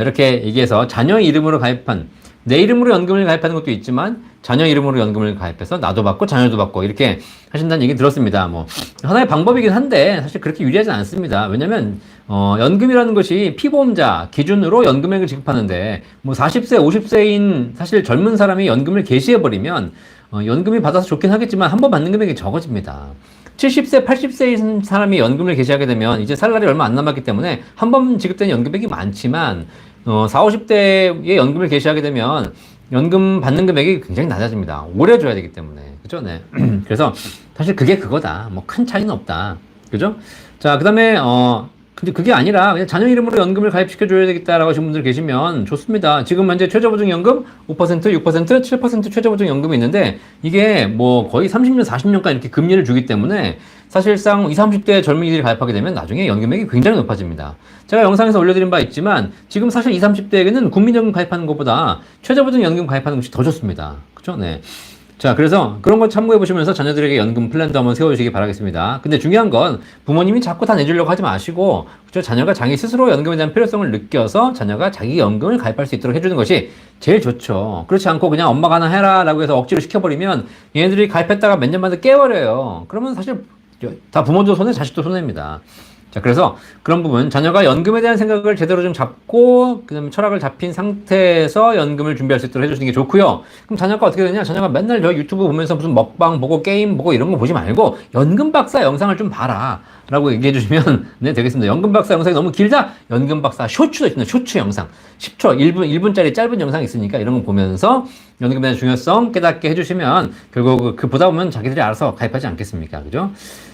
이렇게 얘기해서 자녀 이름으로 가입한, 내 이름으로 연금을 가입하는 것도 있지만 자녀 이름으로 연금을 가입해서 나도 받고 자녀도 받고 이렇게 하신다는 얘기 들었습니다. 뭐 하나의 방법이긴 한데 사실 그렇게 유리하지 않습니다. 왜냐면 연금이라는 것이 피보험자 기준으로 연금액을 지급하는데 뭐 40세, 50세인 사실 젊은 사람이 연금을 개시해버리면 연금이 받아서 좋긴 하겠지만 한 번 받는 금액이 적어집니다. 70세, 80세인 사람이 연금을 개시하게 되면 이제 살 날이 얼마 안 남았기 때문에 한 번 지급되는 연금액이 많지만 40, 50대에 연금을 개시하게 되면 연금 받는 금액이 굉장히 낮아집니다. 오래 줘야 되기 때문에. 그죠? 네. 그래서 사실 그게 그거다. 뭐 큰 차이는 없다. 그죠? 자, 그 다음에, 근데 그게 아니라 그냥 자녀 이름으로 연금을 가입시켜줘야 되겠다라고 하신 분들 계시면 좋습니다. 지금 현재 최저보증연금 5%, 6%, 7% 최저보증연금이 있는데 이게 뭐 거의 30년, 40년간 이렇게 금리를 주기 때문에 사실상 20, 30대 젊은이들이 가입하게 되면 나중에 연금액이 굉장히 높아집니다. 제가 영상에서 올려드린 바 있지만 지금 사실 20, 30대에게는 국민연금 가입하는 것보다 최저보증연금 가입하는 것이 더 좋습니다. 그죠? 네. 자, 그래서 그런 거 참고해 보시면서 자녀들에게 연금 플랜도 한번 세워주시기 바라겠습니다. 근데 중요한 건 부모님이 자꾸 다 내주려고 하지 마시고, 그죠? 자녀가 자기 스스로 연금에 대한 필요성을 느껴서 자녀가 자기 연금을 가입할 수 있도록 해주는 것이 제일 좋죠. 그렇지 않고 그냥 엄마가 하나 해라 라고 해서 억지로 시켜버리면 얘네들이 가입했다가 몇 년 만에 깨버려요. 그러면 사실 다 부모도 손해, 자식도 손해입니다. 자, 그래서 그런 부분, 자녀가 연금에 대한 생각을 제대로 좀 잡고, 그 다음에 철학을 잡힌 상태에서 연금을 준비할 수 있도록 해주시는 게 좋고요. 그럼 자녀가 어떻게 되냐? 자녀가 맨날 저 유튜브 보면서 무슨 먹방 보고, 게임 보고 이런 거 보지 말고, 연금 박사 영상을 좀 봐라. 라고 얘기해 주시면, 네, 되겠습니다. 연금 박사 영상이 너무 길다? 연금 박사 쇼츠도 있습니다. 쇼츠 영상. 10초, 1분짜리 짧은 영상이 있으니까 이런 거 보면서 연금에 대한 중요성 깨닫게 해주시면, 결국 그 보다 보면 자기들이 알아서 가입하지 않겠습니까? 그죠?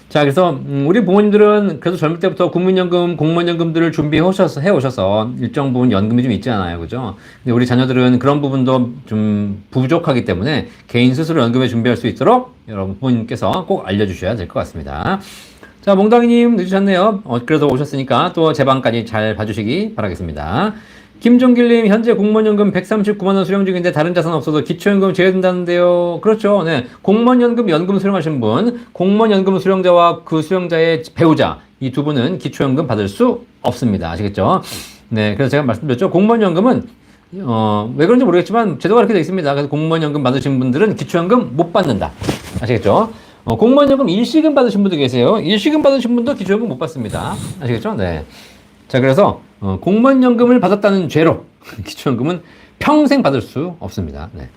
자, 그래서 우리 부모님들은 그래도 젊을 때부터 국민연금, 공무원연금들을 준비해 오셔서 일정 부분 연금이 좀 있잖아요. 그죠? 근데 우리 자녀들은 그런 부분도 좀 부족하기 때문에 개인 스스로 연금에 준비할 수 있도록 여러분 부모님께서 꼭 알려주셔야 될 것 같습니다. 자, 몽당이님 늦으셨네요. 그래도 오셨으니까 또 제 방까지 잘 봐주시기 바라겠습니다. 김종길님, 현재 공무원연금 139만원 수령 중인데 다른 자산 없어도 기초연금 제외된다는데요. 그렇죠. 네. 공무원연금, 연금 수령하신 분, 공무원연금 수령자와 그 수령자의 배우자, 이 두 분은 기초연금 받을 수 없습니다. 아시겠죠? 네. 그래서 제가 말씀드렸죠. 공무원연금은, 왜 그런지 모르겠지만, 제도가 그렇게 되어 있습니다. 그래서 공무원연금 받으신 분들은 기초연금 못 받는다. 아시겠죠? 공무원연금 일시금 받으신 분도 계세요. 일시금 받으신 분도 기초연금 못 받습니다. 아시겠죠? 네. 자, 그래서 공무원연금을 받았다는 죄로 기초연금은 평생 받을 수 없습니다. 네.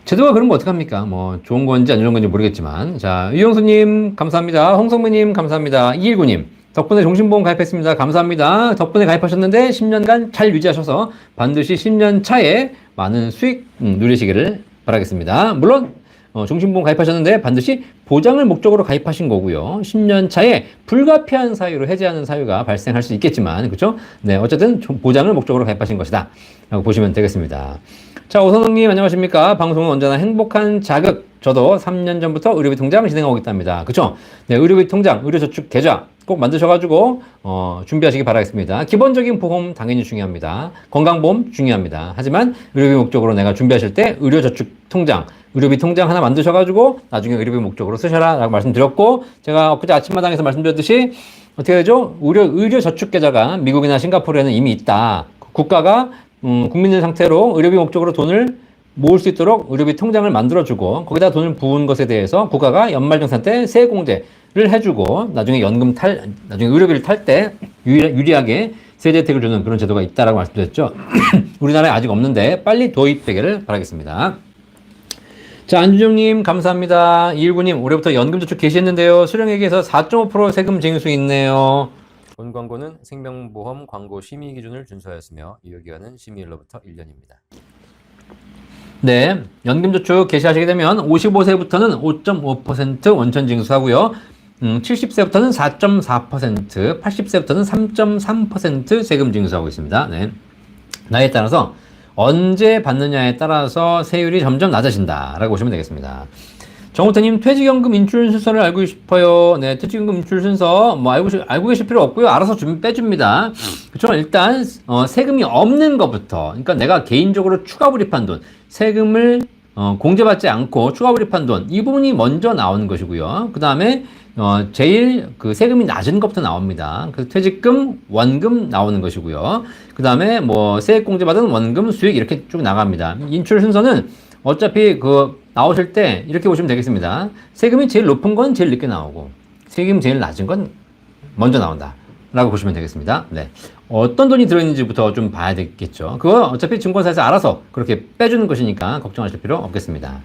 제도가 그런 거 어떡합니까? 뭐 좋은 건지 안 좋은 건지 모르겠지만. 자, 유영수님 감사합니다. 홍성민님 감사합니다. 219님 덕분에 종신보험 가입했습니다. 감사합니다. 덕분에 가입하셨는데 10년간 잘 유지하셔서 반드시 10년 차에 많은 수익 누리시기를 바라겠습니다. 물론 종신보험 가입하셨는데 반드시 보장을 목적으로 가입하신 거고요. 10년 차에 불가피한 사유로 해지하는 사유가 발생할 수 있겠지만, 그렇죠? 네, 어쨌든 보장을 목적으로 가입하신 것이다 라고 보시면 되겠습니다. 자, 오선웅님 안녕하십니까? 방송은 언제나 행복한 자극. 저도 3년 전부터 의료비 통장 진행하고 있답니다. 그쵸? 네, 의료비 통장, 의료저축 계좌 꼭 만드셔가지고 준비하시기 바라겠습니다. 기본적인 보험 당연히 중요합니다. 건강보험 중요합니다. 하지만 의료비 목적으로 내가 준비하실 때 의료저축 통장, 의료비 통장 하나 만드셔가지고 나중에 의료비 목적으로 쓰셔라 라고 말씀드렸고, 제가 엊그제 아침마당에서 말씀드렸듯이 어떻게 되죠? 의료저축 계좌가 미국이나 싱가포르에는 이미 있다. 국가가 국민의 상태로 의료비 목적으로 돈을 모을 수 있도록 의료비 통장을 만들어주고 거기다 돈을 부은 것에 대해서 국가가 연말정산 때 세공제를 해주고 나중에 나중에 의료비를 탈 때 유리하게 세제 혜택을 주는 그런 제도가 있다라고 말씀드렸죠. 우리나라에 아직 없는데 빨리 도입되기를 바라겠습니다. 자, 안준영님 감사합니다. 219님 올해부터 연금저축 개시했는데요. 수령액에서 4.5% 세금 징수 있네요. 본 광고는 생명보험 광고 심의 기준을 준수하였으며 유효기간은 심의일로부터 1년입니다. 네, 연금저축 개시하시게 되면 55세부터는 5.5% 원천 징수하고요. 70세부터는 4.4%, 80세부터는 3.3% 세금 징수하고 있습니다. 네. 나이에 따라서 언제 받느냐에 따라서 세율이 점점 낮아진다라고 보시면 되겠습니다. 정우태님 퇴직연금 인출 순서를 알고 싶어요. 네, 퇴직연금 인출 순서 뭐 알고 계실 필요 없고요. 알아서 좀 빼줍니다. 그렇죠? 일단 세금이 없는 것부터, 그러니까 내가 개인적으로 추가 불입한 돈, 세금을 공제받지 않고 추가 불입한 돈, 이 부분이 먼저 나오는 것이고요. 그 다음에 제일 그 세금이 낮은 것부터 나옵니다. 그래서 퇴직금, 원금 나오는 것이고요. 그 다음에 뭐 세액 공제받은 원금, 수익 이렇게 쭉 나갑니다. 인출 순서는 어차피 나오실 때 이렇게 보시면 되겠습니다. 세금이 제일 높은 건 제일 늦게 나오고 세금이 제일 낮은 건 먼저 나온다 라고 보시면 되겠습니다. 네. 어떤 돈이 들어있는지부터 좀 봐야 되겠죠. 그거 어차피 증권사에서 알아서 그렇게 빼주는 것이니까 걱정하실 필요 없겠습니다.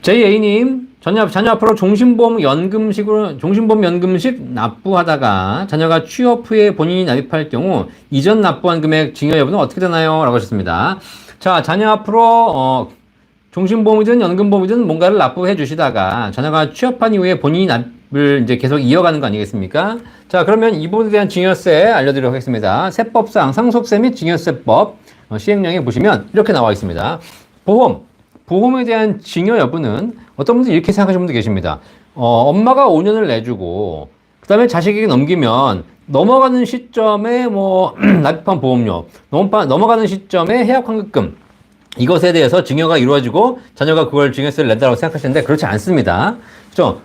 JA님, 자녀 앞으로 종신보험 연금식 납부하다가 자녀가 취업 후에 본인이 납입할 경우 이전 납부한 금액 증여 여부는 어떻게 되나요? 라고 하셨습니다. 자, 자녀 앞으로 종신보험이든 연금보험이든 뭔가를 납부해 주시다가 자녀가 취업한 이후에 본인이 납을 이제 계속 이어가는 거 아니겠습니까? 자, 그러면 이 부분에 대한 증여세 알려드리도록 하겠습니다. 세법상 상속세 및 증여세법 시행령에 보시면 이렇게 나와 있습니다. 보험에 대한 증여 여부는 어떤 분들 이렇게 생각하시는 분도 계십니다. 엄마가 5년을 내주고 그 다음에 자식에게 넘기면 넘어가는 시점에 납입한 보험료, 넘어가는 시점에 해약환급금 이것에 대해서 증여가 이루어지고 자녀가 그걸 증여세를 낸다고 생각하시는데 그렇지 않습니다. 그렇죠?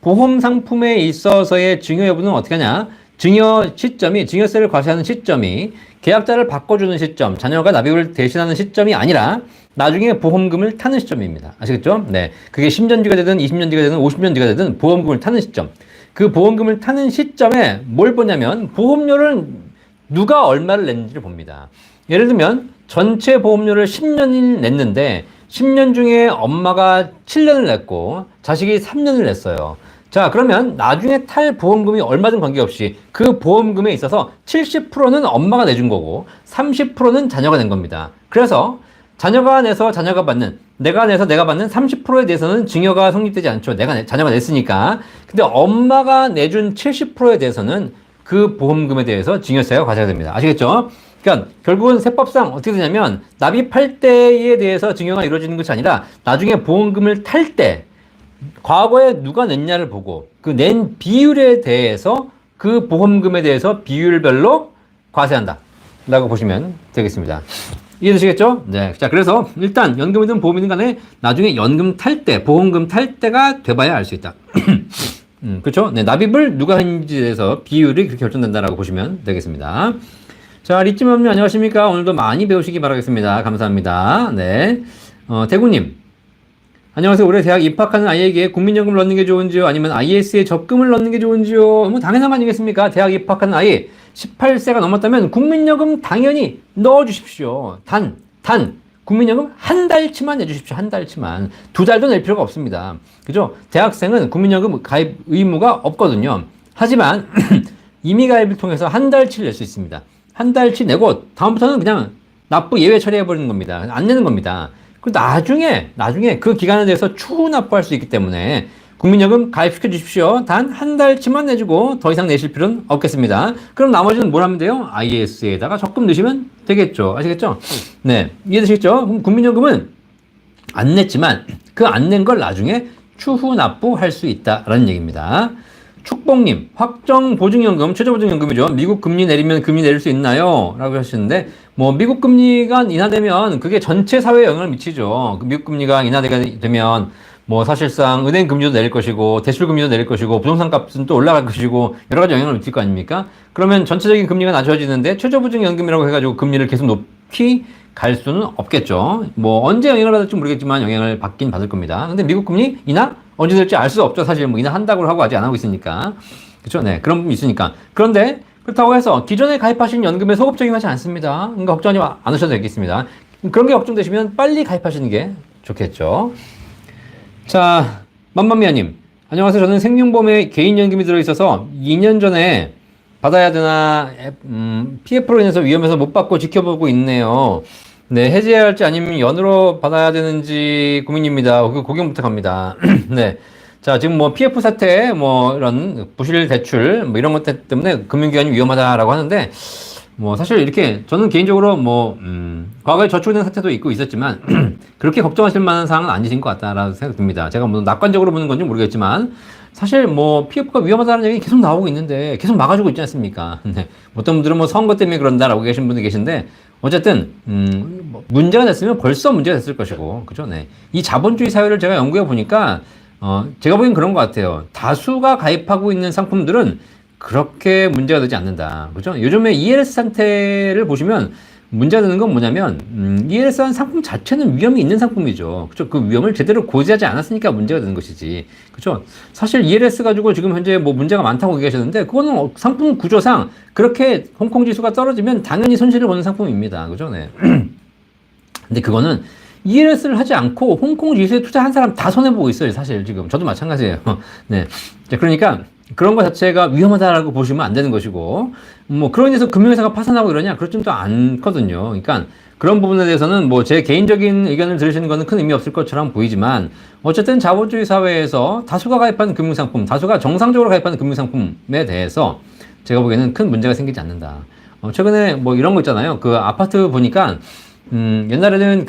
보험 상품에 있어서의 증여 여부는 어떻게 하냐? 증여세를 과세하는 시점이 계약자를 바꿔주는 시점, 자녀가 납입을 대신하는 시점이 아니라 나중에 보험금을 타는 시점입니다. 아시겠죠? 네. 그게 10년 뒤가 되든 20년 뒤가 되든 50년 뒤가 되든 보험금을 타는 시점. 그 보험금을 타는 시점에 뭘 보냐면 보험료를 누가 얼마를 냈는지를 봅니다. 예를 들면 전체 보험료를 10년을 냈는데 10년 중에 엄마가 7년을 냈고 자식이 3년을 냈어요. 자, 그러면 나중에 탈 보험금이 얼마든 관계없이 그 보험금에 있어서 70%는 엄마가 내준 거고 30%는 자녀가 낸 겁니다. 그래서 자녀가 내서 자녀가 받는, 내가 내서 내가 받는 30%에 대해서는 증여가 성립되지 않죠. 자녀가 냈으니까. 근데 엄마가 내준 70%에 대해서는 그 보험금에 대해서 증여세가 과세가 됩니다. 아시겠죠? 그러니까 결국은 세법상 어떻게 되냐면 납입할 때에 대해서 증여가 이루어지는 것이 아니라 나중에 보험금을 탈 때 과거에 누가 냈냐를 보고 그 낸 비율에 대해서 그 보험금에 대해서 비율별로 과세한다 라고 보시면 되겠습니다. 이해되시겠죠? 네. 자, 그래서 일단 연금이든 보험이든 간에 나중에 연금 탈 때, 보험금 탈 때가 돼봐야 알 수 있다. 그렇죠? 네. 납입을 누가 했는지에 대해서 비율이 그렇게 결정된다라고 보시면 되겠습니다. 자, 리찜엄님 안녕하십니까? 오늘도 많이 배우시기 바라겠습니다. 감사합니다. 네. 대구님. 안녕하세요. 올해 대학 입학하는 아이에게 국민연금을 넣는 게 좋은지요? 아니면 IS에 적금을 넣는 게 좋은지요? 뭐 당연한 거 아니겠습니까? 대학 입학하는 아이 18세가 넘었다면 국민연금 당연히 넣어주십시오. 단 국민연금 한 달치만 내주십시오. 한 달치만. 2달도 낼 필요가 없습니다. 그죠? 대학생은 국민연금 가입 의무가 없거든요. 하지만 임의 가입을 통해서 한 달치를 낼 수 있습니다. 한 달치 내고 다음부터는 그냥 납부 예외 처리해버리는 겁니다. 안 내는 겁니다. 그 나중에 그 기간에 대해서 추후 납부할 수 있기 때문에 국민연금 가입시켜 주십시오. 단 한 달치만 내주고 더 이상 내실 필요는 없겠습니다. 그럼 나머지는 뭘 하면 돼요? IS에다가 적금 넣으시면 되겠죠. 아시겠죠? 네. 이해되시겠죠? 그럼 국민연금은 안 냈지만 그 안 낸 걸 나중에 추후 납부할 수 있다라는 얘기입니다. 축복님, 확정보증연금, 최저보증연금이죠. 미국 금리 내리면 금리 내릴 수 있나요? 라고 하시는데, 뭐, 미국 금리가 인하되면 그게 전체 사회에 영향을 미치죠. 미국 금리가 인하되면, 뭐, 사실상 은행 금리도 내릴 것이고, 대출 금리도 내릴 것이고, 부동산 값은 또 올라갈 것이고, 여러 가지 영향을 미칠 거 아닙니까? 그러면 전체적인 금리가 낮아지는데, 최저보증연금이라고 해가지고 금리를 계속 높이 갈 수는 없겠죠. 뭐, 언제 영향을 받을지 모르겠지만 영향을 받긴 받을 겁니다. 근데 미국 금리 인하? 언제 될지 알 수 없죠. 사실 뭐 인하한다고 하고 아직 안 하고 있으니까. 그렇죠? 네. 그런 부분이 있으니까. 그런데 그렇다고 해서 기존에 가입하신 연금에 소급 적용하지 않습니다. 그러니까 걱정하지 않으셔도 되겠습니다. 그런 게 걱정되시면 빨리 가입하시는 게 좋겠죠. 자, 맘마미아님. 안녕하세요. 저는 생명보험에 개인연금이 들어있어서 2년 전에 받아야 되나, PF로 인해서 위험해서 못 받고 지켜보고 있네요. 네, 해지해야 할지 아니면 연으로 받아야 되는지 고민입니다. 고객 부탁합니다. 네. 자, 지금 뭐 PF 사태, 뭐 이런 부실 대출, 뭐 이런 것 때문에 금융기관이 위험하다라고 하는데, 뭐 사실 이렇게 저는 개인적으로 뭐, 과거에 저축된 사태도 있고 있었지만, 그렇게 걱정하실 만한 사항은 아니신 것 같다라는 생각이 듭니다. 제가 뭐 낙관적으로 보는 건지 모르겠지만, 사실 뭐 PF가 위험하다는 얘기 계속 나오고 있는데, 계속 막아주고 있지 않습니까? 네. 어떤 분들은 뭐 선거 때문에 그런다라고 계신 분들 계신데, 어쨌든 문제가 됐으면 벌써 문제가 됐을 것이고, 그죠? 네. 이 자본주의 사회를 제가 연구해 보니까 제가 보기엔 그런 것 같아요. 다수가 가입하고 있는 상품들은 그렇게 문제가 되지 않는다, 그죠? 요즘에 ELS 상태를 보시면 문제가 되는 건 뭐냐면 ELS한 상품 자체는 위험이 있는 상품이죠, 그죠? 그 위험을 제대로 고지하지 않았으니까 문제가 되는 것이지, 그죠? 사실 ELS 가지고 지금 현재 뭐 문제가 많다고 얘기하셨는데 그거는 상품 구조상 그렇게 홍콩 지수가 떨어지면 당연히 손실을 보는 상품입니다, 그죠? 네. 근데 그거는 ELS를 하지 않고 홍콩 지수에 투자한 사람 다 손해보고 있어요, 사실 지금. 저도 마찬가지예요. 네. 그러니까 그런 것 자체가 위험하다라고 보시면 안 되는 것이고, 뭐, 그런 데서 금융회사가 파산하고 이러냐? 그렇지는 또 않거든요. 그러니까 그런 부분에 대해서는 뭐 제 개인적인 의견을 들으시는 거는 큰 의미 없을 것처럼 보이지만, 어쨌든 자본주의 사회에서 다수가 가입하는 금융상품, 다수가 정상적으로 가입하는 금융상품에 대해서 제가 보기에는 큰 문제가 생기지 않는다. 최근에 뭐 이런 거 있잖아요. 그 아파트 보니까, 옛날에는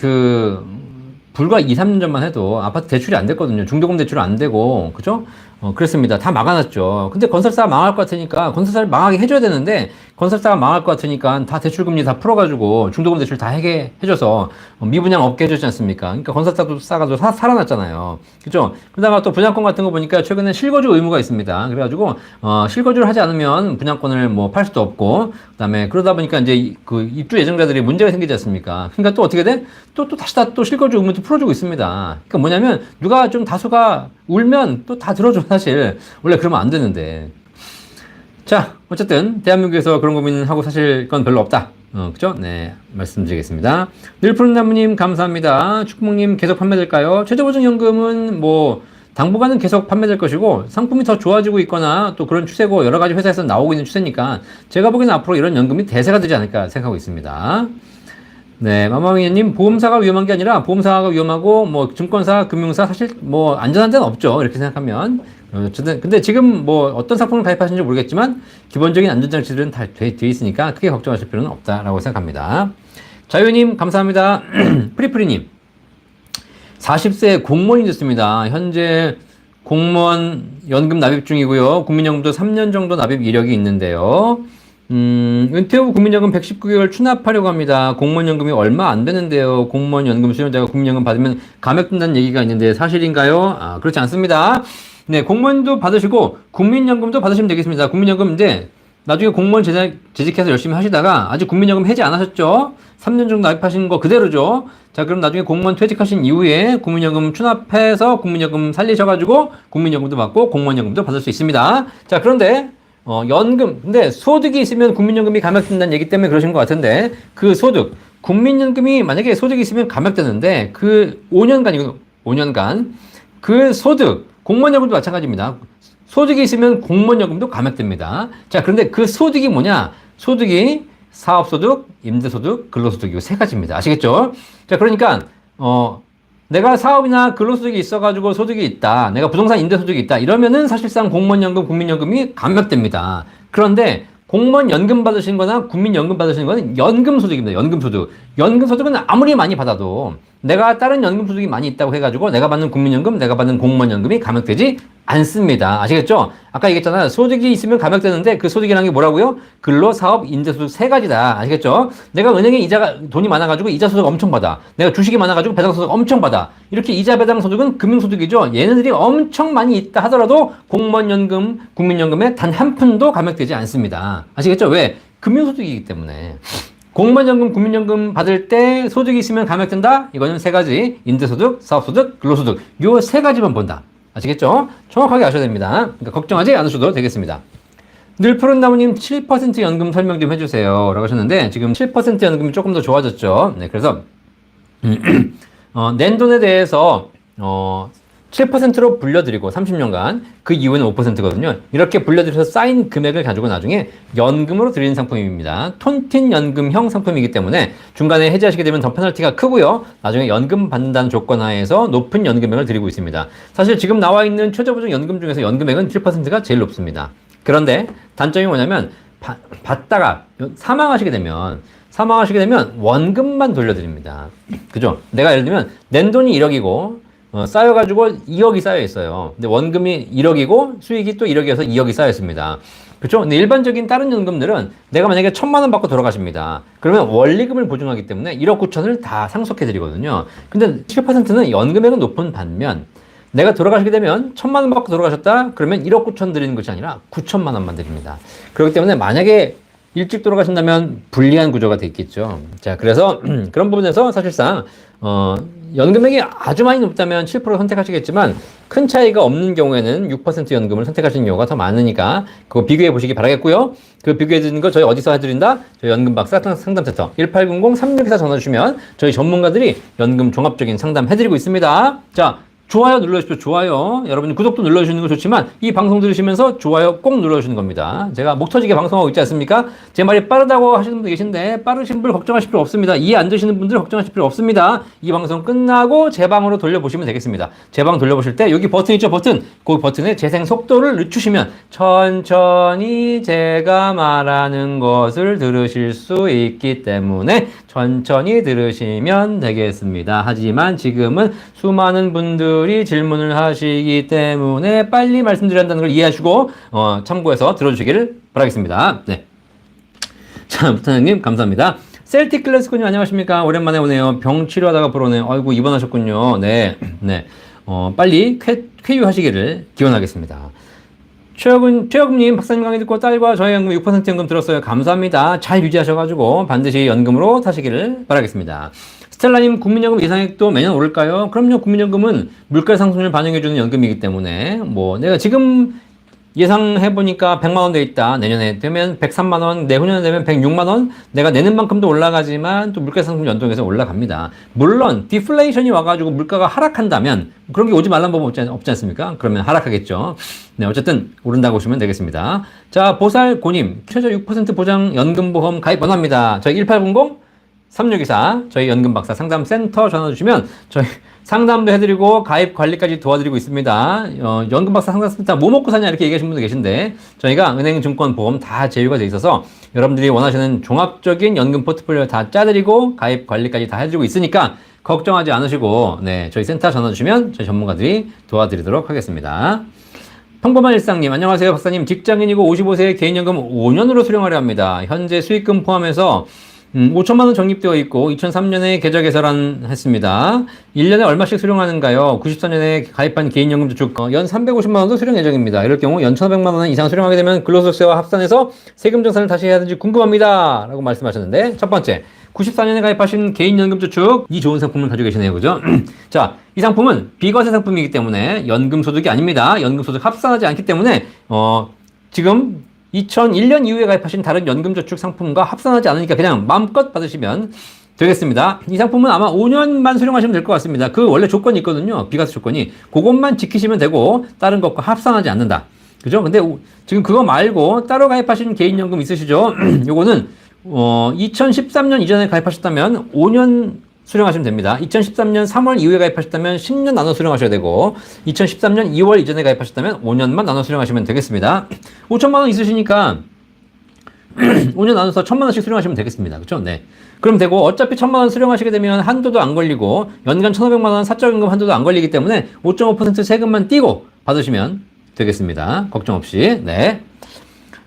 불과 2, 3년 전만 해도 아파트 대출이 안 됐거든요. 중도금 대출이 안 되고, 그죠? 그랬습니다. 다 막아놨죠. 근데 건설사가 망할 것 같으니까, 건설사를 망하게 해줘야 되는데, 건설사가 망할 것 같으니까 다 대출금리 다 풀어가지고, 중도금 대출 다 해줘서, 미분양 없게 해주지 않습니까? 그러니까 건설사도 싸가지고 살아났잖아요. 그죠? 그러다가 또 분양권 같은 거 보니까 최근에 실거주 의무가 있습니다. 그래가지고, 실거주를 하지 않으면 분양권을 뭐 팔 수도 없고, 그 다음에 그러다 보니까 이제 그 입주 예정자들이 문제가 생기지 않습니까? 그러니까 또 어떻게 돼? 다시 또 실거주 의무도 풀어주고 있습니다. 그러니까 뭐냐면, 누가 좀 다수가 울면 또 다 들어줘, 사실. 원래 그러면 안 되는데. 자, 어쨌든, 대한민국에서 그런 고민하고 사실 건 별로 없다. 그죠? 네, 말씀드리겠습니다. 늘 푸른 나무님, 감사합니다. 축복님, 계속 판매될까요? 최저보증연금은 뭐, 당분간은 계속 판매될 것이고, 상품이 더 좋아지고 있거나, 또 그런 추세고, 여러 가지 회사에서 나오고 있는 추세니까, 제가 보기에는 앞으로 이런 연금이 대세가 되지 않을까 생각하고 있습니다. 네, 마마미님, 보험사가 위험한 게 아니라 보험사가 위험하고 뭐 증권사, 금융사 사실 뭐 안전한 데는 없죠. 이렇게 생각하면. 어쨌든 근데 지금 뭐 어떤 상품을 가입하시는지 모르겠지만 기본적인 안전장치들은 다 돼 있으니까 크게 걱정하실 필요는 없다라고 생각합니다. 자유님, 감사합니다. 프리프리님, 40세 공무원이 됐습니다. 현재 공무원 연금 납입 중이고요. 국민연금도 3년 정도 납입 이력이 있는데요. 은퇴 후 국민연금 119개월 추납하려고 합니다. 공무원연금이 얼마 안 되는데요. 공무원연금 수령자가 국민연금 받으면 감액된다는 얘기가 있는데 사실인가요? 그렇지 않습니다. 네, 공무원도 받으시고 국민연금도 받으시면 되겠습니다. 국민연금인데 나중에 공무원 재직해서 열심히 하시다가 아직 국민연금 해지 안 하셨죠? 3년 정도 납입하신 거 그대로죠. 자, 그럼 나중에 공무원 퇴직하신 이후에 국민연금 추납해서 국민연금 살리셔가지고 국민연금도 받고 공무원연금도 받을 수 있습니다. 자, 그런데 연금, 근데 소득이 있으면 국민연금이 감액된다는 얘기 때문에 그러신 것 같은데, 그 소득, 국민연금이 만약에 소득이 있으면 감액되는데, 그 5년간, 그 소득, 공무원연금도 마찬가지입니다. 소득이 있으면 공무원연금도 감액됩니다. 자, 그런데 그 소득이 뭐냐? 소득이 사업소득, 임대소득, 근로소득, 이 세 가지입니다. 아시겠죠? 자, 그러니까, 내가 사업이나 근로소득이 있어가지고 소득이 있다. 내가 부동산 임대소득이 있다. 이러면은 사실상 공무원연금, 국민연금이 감액됩니다. 그런데 공무원 연금 받으시는 거나 국민연금 받으시는 거는 연금소득입니다. 연금소득. 연금소득은 아무리 많이 받아도 내가 다른 연금소득이 많이 있다고 해가지고 내가 받는 국민연금, 내가 받는 공무원연금이 감액되지 않습니다. 아시겠죠? 아까 얘기했잖아요. 소득이 있으면 감액되는데 그 소득이라는 게 뭐라고요? 근로사업, 임대소득 세 가지다. 아시겠죠? 내가 은행에 이자가 돈이 많아가지고 이자 소득 엄청 받아. 내가 주식이 많아가지고 배당 소득 엄청 받아. 이렇게 이자 배당 소득은 금융소득이죠. 얘네들이 엄청 많이 있다 하더라도 공무원연금, 국민연금에 단 한 푼도 감액되지 않습니다. 아시겠죠? 왜? 금융소득이기 때문에. 공무원연금, 국민연금 받을 때 소득이 있으면 감액된다? 이거는 세 가지. 임대소득, 사업소득, 근로소득. 요 세 가지만 본다. 아시겠죠? 정확하게 아셔야 됩니다. 그러니까 걱정하지 않으셔도 되겠습니다. 늘 푸른 나무님 7% 연금 설명 좀 해주세요. 라고 하셨는데, 지금 7% 연금이 조금 더 좋아졌죠. 네, 그래서, 낸돈에 대해서, 7%로 불려드리고 30년간 그 이후에는 5%거든요. 이렇게 불려드려서 쌓인 금액을 가지고 나중에 연금으로 드리는 상품입니다. 톤틴 연금형 상품이기 때문에 중간에 해지하시게 되면 더 페널티가 크고요. 나중에 연금 받는다는 조건 하에서 높은 연금액을 드리고 있습니다. 사실 지금 나와 있는 최저보증 연금 중에서 연금액은 7%가 제일 높습니다. 그런데 단점이 뭐냐면 받다가 사망하시게 되면 원금만 돌려드립니다. 그죠? 내가 예를 들면 낸 돈이 1억이고 쌓여가지고 2억이 쌓여 있어요. 근데 원금이 1억이고 수익이 또 1억이어서 2억이 쌓여 있습니다. 그렇죠? 근데 일반적인 다른 연금들은 내가 만약에 1,000만 원 받고 돌아가십니다. 그러면 원리금을 보증하기 때문에 1억 9천을 다 상속해 드리거든요. 근데 7%는 연금액은 높은 반면 내가 돌아가시게 되면 1,000만 원 받고 돌아가셨다? 그러면 1억 9천 드리는 것이 아니라 9천만 원만 드립니다. 그렇기 때문에 만약에 일찍 돌아가신다면 불리한 구조가 돼 있겠죠. 자, 그래서 그런 부분에서 사실상 연금액이 아주 많이 높다면 7% 선택하시겠지만 큰 차이가 없는 경우에는 6% 연금을 선택하시는 경우가 더 많으니까 그거 비교해 보시기 바라겠고요. 그 비교해 드리는 거 저희 어디서 해드린다? 저희 연금박사 상담센터 1800-3624 전화 주시면 저희 전문가들이 연금 종합적인 상담 해드리고 있습니다. 자, 좋아요 눌러주십시오. 좋아요. 여러분 구독도 눌러주시는 거 좋지만 이 방송 들으시면서 좋아요 꼭 눌러주시는 겁니다. 제가 목 터지게 방송하고 있지 않습니까? 제 말이 빠르다고 하시는 분도 계신데 빠르신 분 걱정하실 필요 없습니다. 이해 안 되시는 분들 걱정하실 필요 없습니다. 이 방송 끝나고 제 방으로 돌려보시면 되겠습니다. 제 방 돌려보실 때 여기 버튼 있죠? 버튼. 그 버튼에 재생 속도를 늦추시면 천천히 제가 말하는 것을 들으실 수 있기 때문에 천천히 들으시면 되겠습니다. 하지만 지금은 수많은 분들이 질문을 하시기 때문에 빨리 말씀드려야 한다는 걸 이해하시고 참고해서 들어주시기를 바라겠습니다. 네. 자, 부탄님 감사합니다. 셀틱 클래스코님 안녕하십니까? 오랜만에 오네요. 병 치료하다가 보러오네요. 아이고 입원하셨군요. 네, 네. 빨리 쾌유하시기를 기원하겠습니다. 최혁님 박사님 강의 듣고 딸과 저희 연금 6% 연금 들었어요. 감사합니다. 잘 유지하셔가지고 반드시 연금으로 타시기를 바라겠습니다. 스텔라님 국민연금 예상액도 매년 오를까요? 그럼요. 국민연금은 물가 상승률 반영해주는 연금이기 때문에 뭐 내가 지금 예상해보니까 100만 원 돼 있다. 내년에 되면 103만 원, 내후년에 되면 106만 원. 내가 내는 만큼도 올라가지만 또 물가 상승 연동해서 올라갑니다. 물론 디플레이션이 와가지고 물가가 하락한다면 그런 게 오지 말란 법 없지 않습니까? 그러면 하락하겠죠. 네, 어쨌든 오른다고 보시면 되겠습니다. 자, 보살고님 최저 6% 보장 연금보험 가입 원합니다. 저희 1800-3624 저희 연금박사 상담센터 전화 주시면 저희 상담도 해드리고 가입 관리까지 도와드리고 있습니다. 연금박사 상담센터 뭐 먹고 사냐 이렇게 얘기하시는 분도 계신데 저희가 은행, 증권, 보험 다 제휴가 돼 있어서 여러분들이 원하시는 종합적인 연금 포트폴리오 다 짜드리고 가입 관리까지 다 해드리고 있으니까 걱정하지 않으시고 네, 저희 센터 전화 주시면 저희 전문가들이 도와드리도록 하겠습니다. 평범한 일상님 안녕하세요. 박사님 직장인이고 55세 개인연금 5년으로 수령하려 합니다. 현재 수익금 포함해서 5천만 원 적립되어 있고 2003년에 계좌 개설했습니다. 1년에 얼마씩 수령하는가요? 94년에 가입한 개인연금 저축 연 350만 원도 수령 예정입니다. 이럴 경우 연 1,500만 원 이상 수령하게 되면 근로소득세와 합산해서 세금 정산을 다시 해야 되는지 궁금합니다. 라고 말씀하셨는데 첫 번째 94년에 가입하신 개인연금 저축 이 좋은 상품을 가지고 계시네요. 그죠? 자, 이 상품은 비과세 상품이기 때문에 연금소득이 아닙니다. 연금소득 합산하지 않기 때문에 지금 2001년 이후에 가입하신 다른 연금저축 상품과 합산하지 않으니까 그냥 마음껏 받으시면 되겠습니다. 이 상품은 아마 5년만 수령하시면 될 것 같습니다. 그 원래 조건이 있거든요. 비과세 조건이. 그것만 지키시면 되고 다른 것과 합산하지 않는다. 그죠? 근데 지금 그거 말고 따로 가입하신 개인연금 있으시죠? 요거는 2013년 이전에 가입하셨다면 5년 수령하시면 됩니다. 2013년 3월 이후에 가입하셨다면 10년 나눠 수령하셔야 되고 2013년 2월 이전에 가입하셨다면 5년만 나눠 수령하시면 되겠습니다. 5천만 원 있으시니까 5년 나눠서 1,000만 원씩 수령하시면 되겠습니다. 그렇죠? 네. 그럼 되고 어차피 1,000만 원 수령하시게 되면 한도도 안 걸리고 연간 1,500만 원 사적연금 한도도 안 걸리기 때문에 5.5% 세금만 떼고 받으시면 되겠습니다. 걱정 없이. 네.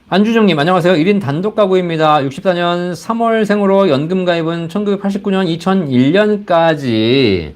안주정님 안녕하세요. 1인 단독 가구입니다. 64년 3월생으로 연금 가입은 1989년 2001년까지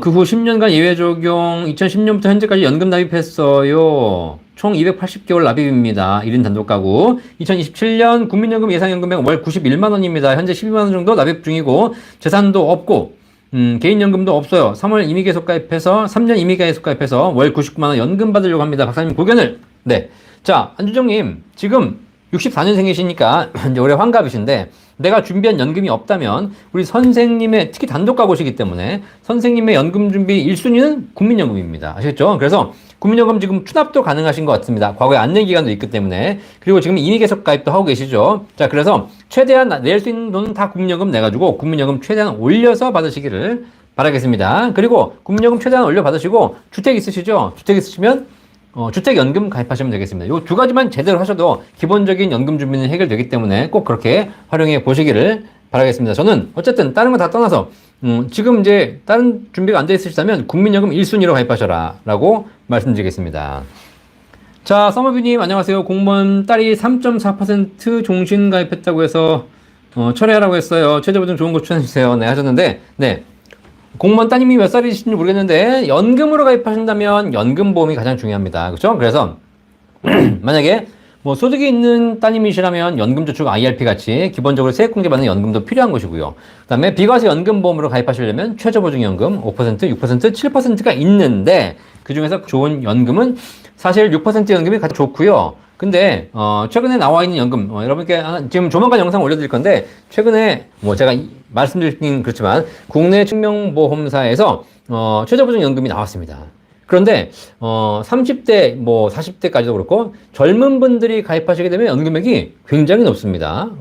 그 후 10년간 예외 적용 2010년부터 현재까지 연금 납입했어요. 총 280개월 납입입니다. 1인 단독 가구. 2027년 국민연금 예상연금액 월 91만 원입니다. 현재 12만 원 정도 납입 중이고 재산도 없고 개인연금도 없어요. 3월 임의 계속 가입해서 3년 임의 계속 가입해서 월 99만 원 연금 받으려고 합니다. 박사님 고견을. 네. 자, 안주정님 지금 64년생이시니까 이제 올해 환갑이신데 내가 준비한 연금이 없다면 우리 선생님의 특히 단독 가구시기 때문에 선생님의 연금 준비 1순위는 국민연금입니다. 아시겠죠? 그래서 국민연금 지금 추납도 가능하신 것 같습니다. 과거에 안내 기간도 있기 때문에. 그리고 지금 임의 계속 가입도 하고 계시죠. 자, 그래서 최대한 낼 수 있는 돈은 다 국민연금 내가지고 국민연금 최대한 올려서 받으시기를 바라겠습니다. 그리고 국민연금 최대한 올려 받으시고 주택 있으시죠? 주택 있으시면 주택연금 가입하시면 되겠습니다. 요 두 가지만 제대로 하셔도 기본적인 연금 준비는 해결되기 때문에 꼭 그렇게 활용해 보시기를 바라겠습니다. 저는 어쨌든 다른 거 다 떠나서 지금 이제 다른 준비가 안 돼 있으시다면 국민연금 1순위로 가입하셔라 라고 말씀드리겠습니다. 자, 서머뷰님 안녕하세요. 공무원 딸이 3.4% 종신 가입했다고 해서 철회하라고 했어요. 최저보증 좋은 거 추천해주세요. 네, 하셨는데 네. 공무원 따님이 몇 살이신지 모르겠는데 연금으로 가입하신다면 연금보험이 가장 중요합니다. 그렇죠? 그래서 만약에 뭐 소득이 있는 따님이시라면 연금저축 IRP 같이 기본적으로 세액공제 받는 연금도 필요한 것이고요. 그 다음에 비과세 연금보험으로 가입하시려면 최저보증연금 5%, 6%, 7%가 있는데 그 중에서 좋은 연금은 사실 6% 연금이 가장 좋고요. 근데 최근에 나와 있는 연금 여러분께 지금 조만간 영상 올려드릴 건데 최근에 뭐 제가 말씀드리긴 그렇지만 국내 증명보험사에서 최저보증 연금이 나왔습니다. 그런데 30대 뭐 40대까지도 그렇고 젊은 분들이 가입하시게 되면 연금액이 굉장히 높습니다.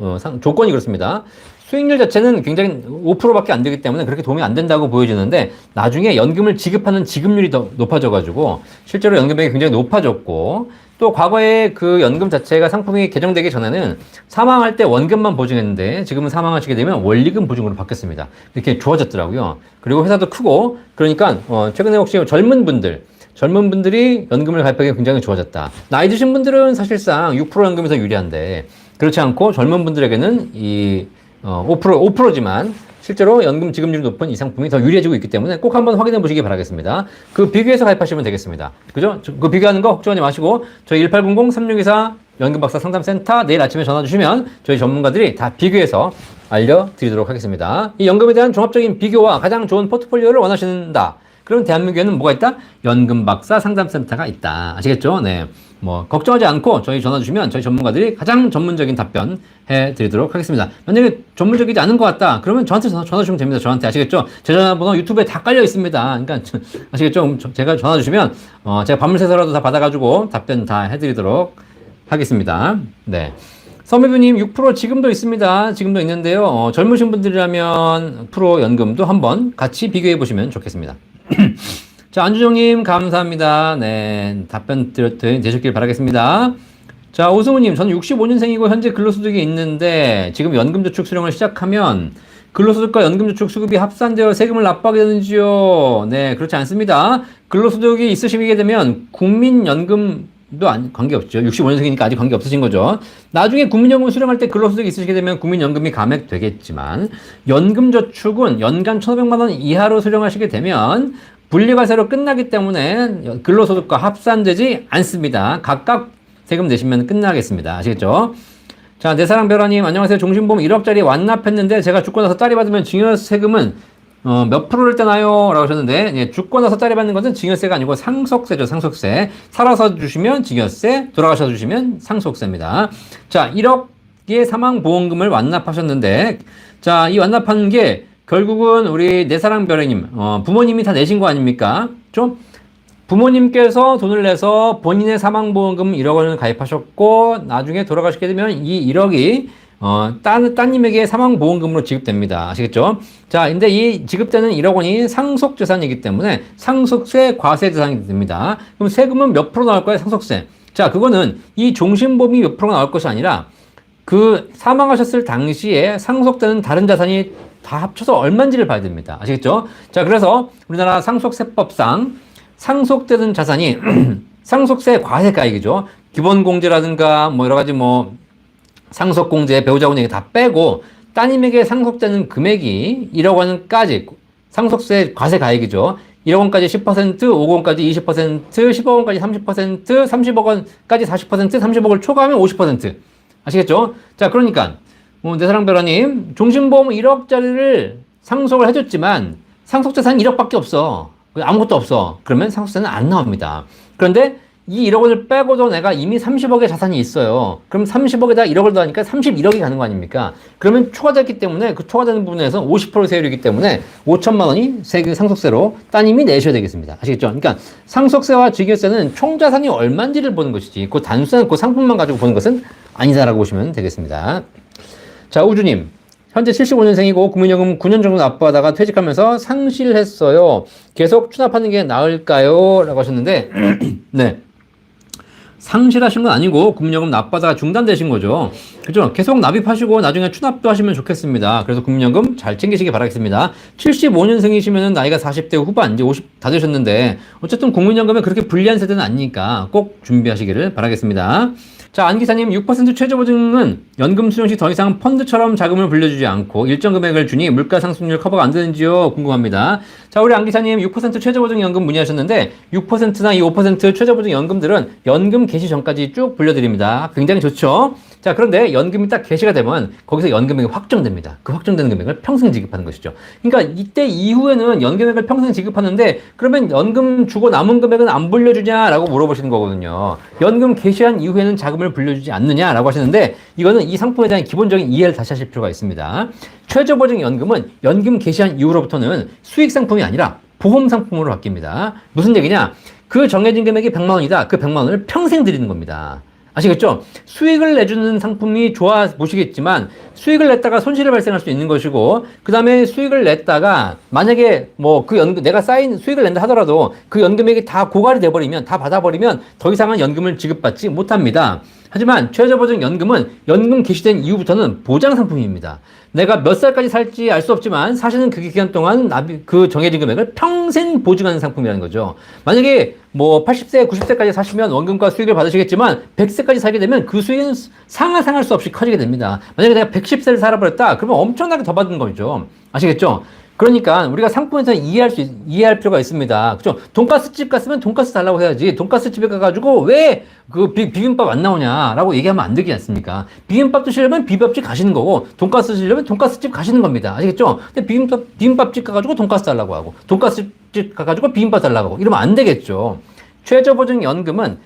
조건이 그렇습니다. 수익률 자체는 굉장히 5%밖에 안 되기 때문에 그렇게 도움이 안 된다고 보여지는데 나중에 연금을 지급하는 지급률이 더 높아져가지고 실제로 연금액이 굉장히 높아졌고 또 과거에 그 연금 자체가 상품이 개정되기 전에는 사망할 때 원금만 보증했는데 지금은 사망하시게 되면 원리금 보증으로 바뀌었습니다. 이렇게 좋아졌더라고요. 그리고 회사도 크고 그러니까 최근에 혹시 젊은 분들이 연금을 가입하기 굉장히 좋아졌다. 나이 드신 분들은 사실상 6% 연금이 더 유리한데 그렇지 않고 젊은 분들에게는 이 5%지만 실제로 연금 지급률이 높은 이 상품이 더 유리해지고 있기 때문에 꼭 한번 확인해 보시기 바라겠습니다. 그 비교해서 가입하시면 되겠습니다. 그죠? 그 비교하는 거 걱정하지 마시고 저희 1800-3624 연금박사 상담센터 내일 아침에 전화 주시면 저희 전문가들이 다 비교해서 알려드리도록 하겠습니다. 이 연금에 대한 종합적인 비교와 가장 좋은 포트폴리오를 원하신다. 그럼 대한민국에는 뭐가 있다? 연금박사 상담센터가 있다. 아시겠죠? 네. 뭐 걱정하지 않고 저희 전화 주시면 저희 전문가들이 가장 전문적인 답변 해드리도록 하겠습니다. 만약에 전문적이지 않은 것 같다 그러면 저한테 전화 주시면 됩니다. 저한테. 아시겠죠? 제 전화번호 유튜브에 다 깔려 있습니다. 그러니까 아시겠죠? 제가 전화 주시면 제가 밤을 새서라도 다 받아가지고 답변 다 해드리도록 하겠습니다. 네. 서미부님 6% 지금도 있습니다. 지금도 있는데요. 젊으신 분들이라면 프로 연금도 한번 같이 비교해 보시면 좋겠습니다. 자, 안주정님 감사합니다. 네, 답변 되셨길 바라겠습니다. 자, 오승우님 저는 65년생이고 현재 근로소득이 있는데 지금 연금저축 수령을 시작하면 근로소득과 연금저축 수급이 합산되어 세금을 납부하게 되는지요? 네, 그렇지 않습니다. 근로소득이 있으시게 되면 국민연금도 관계없죠. 65년생이니까 아직 관계없으신 거죠. 나중에 국민연금 수령할 때 근로소득이 있으시게 되면 국민연금이 감액되겠지만 연금저축은 연간 1,500만 원 이하로 수령하시게 되면 분리과세로 끝나기 때문에 근로소득과 합산되지 않습니다. 각각 세금 내시면 끝나겠습니다. 아시겠죠? 자, 내사랑 별아님 안녕하세요. 종신보험 1억짜리 완납했는데 제가 죽고 나서 딸이 받으면 증여세금은 몇 프로를 떼나요? 라고 하셨는데 예, 죽고 나서 딸이 받는 것은 증여세가 아니고 상속세죠. 상속세. 살아서 주시면 증여세, 돌아가셔 주시면 상속세입니다. 자, 1억의 사망보험금을 완납하셨는데 자, 이 완납한 게 결국은 우리 내사랑 별애님 부모님이 다 내신 거 아닙니까? 좀 부모님께서 돈을 내서 본인의 사망보험금 1억 원을 가입하셨고 나중에 돌아가시게 되면 이 1억이 따님에게 사망보험금으로 지급됩니다. 아시겠죠? 자, 근데 이 지급되는 1억 원이 상속재산이기 때문에 상속세 과세대상이 됩니다. 그럼 세금은 몇 프로 나올 거예요? 상속세. 자, 그거는 이 종신보험이 몇 프로 나올 것이 아니라 그 사망하셨을 당시에 상속되는 다른 자산이 다 합쳐서 얼마인지를 봐야 됩니다. 아시겠죠? 자, 그래서 우리나라 상속세법상 상속되는 자산이 상속세 과세가액이죠. 기본공제라든가 뭐 여러 가지 뭐 상속공제, 배우자공제 다 빼고 따님에게 상속되는 금액이 1억 원까지 상속세 과세가액이죠. 1억 원까지 10%, 5억 원까지 20%, 10억 원까지 30%, 30억 원까지 40%, 30억을 초과하면 50%. 아시겠죠? 자, 그러니까 내 사랑 변호사님, 종신보험 1억짜리를 상속을 해줬지만 상속재산 1억밖에 없어. 아무것도 없어. 그러면 상속세는 안 나옵니다. 그런데 이 1억 원을 빼고도 내가 이미 30억의 자산이 있어요. 그럼 30억에다 1억을 더하니까 31억이 가는 거 아닙니까? 그러면 초과됐기 때문에 그 초과되는 부분에서 50% 세율이기 때문에 5천만 원이 상속세로 따님이 내셔야 되겠습니다. 아시겠죠? 그러니까 상속세와 증여세는 총 자산이 얼마인지를 보는 것이지 그 단순한 그 상품만 가지고 보는 것은 아니다라고 보시면 되겠습니다. 자, 우주님. 현재 75년생이고 국민연금 9년 정도 납부하다가 퇴직하면서 상실했어요. 계속 추납하는 게 나을까요? 라고 하셨는데 네. 상실하신 건 아니고 국민연금 납부하다가 중단되신 거죠. 그죠? 계속 납입하시고 나중에 추납도 하시면 좋겠습니다. 그래서 국민연금 잘 챙기시기 바라겠습니다. 75년생이시면 나이가 40대 후반, 이제 50 다 되셨는데 어쨌든 국민연금에 그렇게 불리한 세대는 아니니까 꼭 준비하시기를 바라겠습니다. 자, 안 기사님, 6% 최저보증은 연금 수령 시 더 이상 펀드처럼 자금을 불려주지 않고 일정 금액을 주니 물가 상승률 커버가 안 되는지요? 궁금합니다. 자, 우리 안 기사님 6% 최저보증 연금 문의하셨는데 6%나 이 5% 최저보증 연금들은 연금 개시 전까지 쭉 불려드립니다. 굉장히 좋죠? 자, 그런데 연금이 딱 개시가 되면 거기서 연금액이 확정됩니다. 그 확정되는 금액을 평생 지급하는 것이죠. 그러니까 이때 이후에는 연금액을 평생 지급하는데 그러면 연금 주고 남은 금액은 안 불려주냐라고 물어보시는 거거든요. 연금 개시한 이후에는 자금을 불려주지 않느냐라고 하시는데 이거는 이 상품에 대한 기본적인 이해를 다시 하실 필요가 있습니다. 최저보증 연금은 연금 개시한 이후로부터는 수익 상품이 아니라 보험 상품으로 바뀝니다. 무슨 얘기냐? 그 정해진 금액이 100만 원이다. 그 100만 원을 평생 드리는 겁니다. 아시겠죠? 수익을 내주는 상품이 좋아 보시겠지만 수익을 냈다가 손실이 발생할 수 있는 것이고 그 다음에 수익을 냈다가 만약에 뭐 그 연금 내가 쌓인 수익을 낸다 하더라도 그 연금액이 다 고갈이 돼버리면 다 받아버리면 더 이상은 연금을 지급받지 못합니다. 하지만 최저보증 연금은 연금 개시된 이후부터는 보장 상품입니다. 내가 몇 살까지 살지 알 수 없지만 사실은 그 기간 동안 그 정해진 금액을 평생 보증하는 상품이라는 거죠. 만약에 뭐 80세, 90세까지 사시면 원금과 수익을 받으시겠지만 100세까지 살게 되면 그 수익은 상할 수 없이 커지게 됩니다. 만약에 내가 110세를 살아버렸다 그러면 엄청나게 더 받는 거죠. 아시겠죠? 그러니까 우리가 상품에서 이해할 필요가 있습니다. 그죠? 돈가스집 갔으면 돈가스 달라고 해야지. 돈가스 집에 가가지고 왜 그 비빔밥 안 나오냐라고 얘기하면 안 되지 않습니까? 비빔밥 드시려면 비빔밥집 가시는 거고, 돈가스 드시려면 돈가스집 가시는 겁니다. 아시겠죠? 근데 비빔밥집 가가지고 돈가스 달라고 하고, 돈가스집 가가지고 비빔밥 달라고 하고, 이러면 안 되겠죠. 최저보증 연금은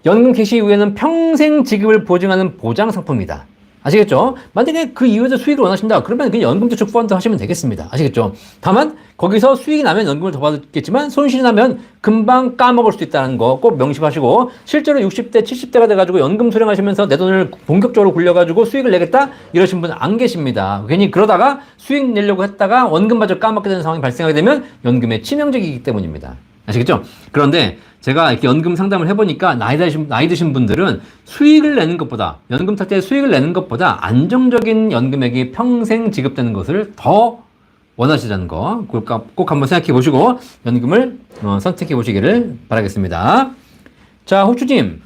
연금 개시 이후에는 평생 지급을 보증하는 보장 상품이다. 아시겠죠? 만약에 그 이후에도 수익을 원하신다. 그러면 그냥 연금저축 펀드 하시면 되겠습니다. 아시겠죠? 다만 거기서 수익이 나면 연금을 더 받겠지만 손실이 나면 금방 까먹을 수 있다는 거 꼭 명심하시고 실제로 60대, 70대가 돼가지고 연금 수령하시면서 내 돈을 본격적으로 굴려가지고 수익을 내겠다? 이러신 분 안 계십니다. 괜히 그러다가 수익 내려고 했다가 원금마저 까먹게 되는 상황이 발생하게 되면 연금에 치명적이기 때문입니다. 아시겠죠? 그런데 제가 이렇게 연금 상담을 해보니까 나이 드신 분들은 수익을 내는 것보다, 연금 탈 때 수익을 내는 것보다 안정적인 연금액이 평생 지급되는 것을 더 원하시다는 거 꼭 한번 생각해 보시고 연금을 선택해 보시기를 바라겠습니다. 자, 호추님,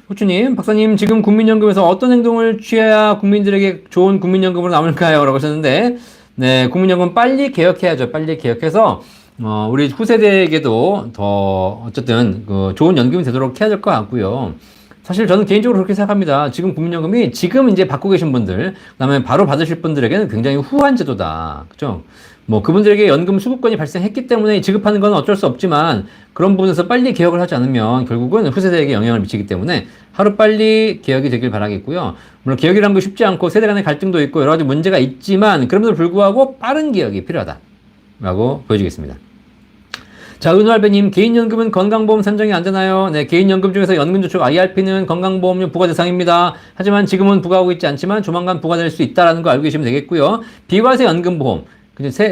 박사님, 지금 국민연금에서 어떤 행동을 취해야 국민들에게 좋은 국민연금으로 남을까요? 라고 하셨는데, 네, 국민연금 빨리 개혁해야죠. 빨리 개혁해서 우리 후세대에게도 더 어쨌든 좋은 연금이 되도록 해야 될 것 같고요. 사실 저는 개인적으로 그렇게 생각합니다. 지금 국민연금이 지금 이제 받고 계신 분들, 그다음에 바로 받으실 분들에게는 굉장히 후한 제도다. 그죠? 뭐 그분들에게 연금 수급권이 발생했기 때문에 지급하는 건 어쩔 수 없지만 그런 부분에서 빨리 개혁을 하지 않으면 결국은 후세대에게 영향을 미치기 때문에 하루빨리 개혁이 되길 바라겠고요. 물론 개혁이라는 거 쉽지 않고 세대 간의 갈등도 있고 여러 가지 문제가 있지만 그럼에도 불구하고 빠른 개혁이 필요하다라고 보여지겠습니다. 자, 은활배님, 개인연금은 건강보험 산정이 안 되나요? 네, 개인연금 중에서 연금저축 IRP는 건강보험료 부과 대상입니다. 하지만 지금은 부과하고 있지 않지만 조만간 부과될 수 있다는 거 알고 계시면 되겠고요. 비과세 연금보험,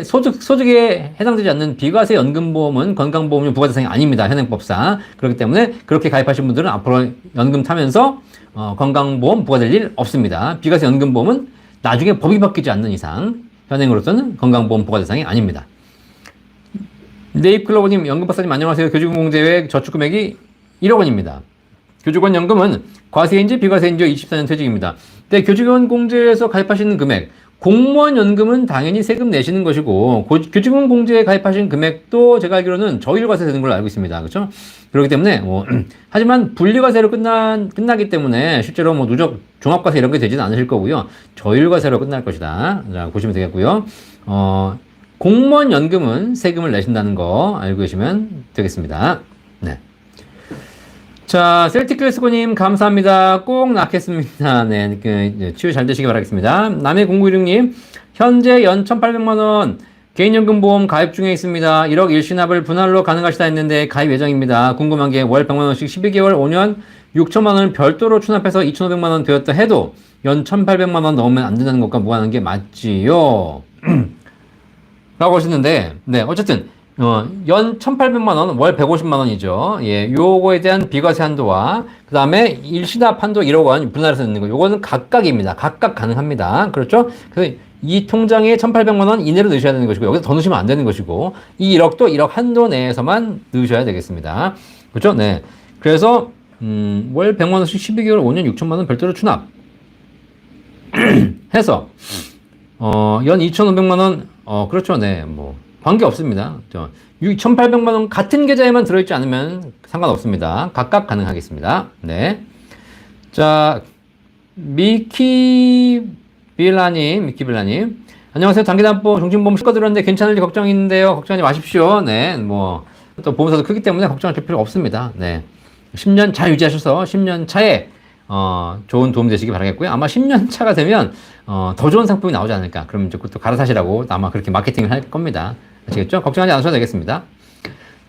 소득에 해당되지 않는 비과세 연금보험은 건강보험료 부과 대상이 아닙니다. 현행법상. 그렇기 때문에 그렇게 가입하신 분들은 앞으로 연금 타면서 건강보험 부과될 일 없습니다. 비과세 연금보험은 나중에 법이 바뀌지 않는 이상 현행으로서는 건강보험 부과 대상이 아닙니다. 네잎클로버님, 연금박사님 안녕하세요. 교직원공제액 저축금액이 1억 원입니다. 교직원 연금은 과세인지 비과세인지 24년 퇴직입니다. 네, 교직원공제에서 가입하시는 금액, 공무원 연금은 당연히 세금 내시는 것이고 교직원공제에 가입하신 금액도 제가 알기로는 저일과세 되는 걸로 알고 있습니다. 그렇죠? 그렇기 때문에 하지만 분리과세로 끝나기 때문에 실제로 누적 종합과세 이런 게 되지는 않으실 거고요. 저일과세로 끝날 것이다. 자, 보시면 되겠고요. 공무원 연금은 세금을 내신다는 거 알고 계시면 되겠습니다. 네. 자, 셀틱클래스코님, 감사합니다. 꼭 낳겠습니다. 네, 치유 잘 되시기 바라겠습니다. 남해공구이륙님, 현재 연 1,800만원 개인연금보험 가입 중에 있습니다. 1억 일시납을 분할로 가능하시다 했는데 가입 예정입니다. 궁금한 게 월 100만원씩 12개월 5년 6천만원을 별도로 추납해서 2,500만원 되었다 해도 연 1,800만원 넣으면 안 된다는 것과 무관한 게 맞지요? 라고 하셨는데, 네, 어쨌든, 연 1,800만원, 월 150만원이죠. 예, 요거에 대한 비과세 한도와, 그 다음에 일시납 한도 1억 원 분할해서 넣는 거, 요거는 각각입니다. 각각 가능합니다. 그렇죠? 그래서 이 통장에 1,800만원 이내로 넣으셔야 되는 것이고, 여기서 더 넣으시면 안 되는 것이고, 이 1억도 1억 한도 내에서만 넣으셔야 되겠습니다. 그렇죠? 네. 그래서, 월 100만원씩 12개월 5년 6천만원 별도로 추납. 해서, 연 2,500만원, 그렇죠. 네, 관계 없습니다. 1,800만원 같은 계좌에만 들어있지 않으면 상관없습니다. 각각 가능하겠습니다. 네. 자, 미키빌라님. 안녕하세요. 단기담보 종신보험 실거 들었는데 괜찮을지 걱정인데요. 걱정하지 마십시오. 네, 또 보험사도 크기 때문에 걱정하실 필요 없습니다. 네. 10년 잘 유지하셔서 10년 차에 좋은 도움 되시기 바라겠고요. 아마 10년 차가 되면 더 좋은 상품이 나오지 않을까. 그러면 이제 또 갈아타시라고 아마 그렇게 마케팅을 할 겁니다. 아시겠죠? 걱정하지 않으셔도 되겠습니다.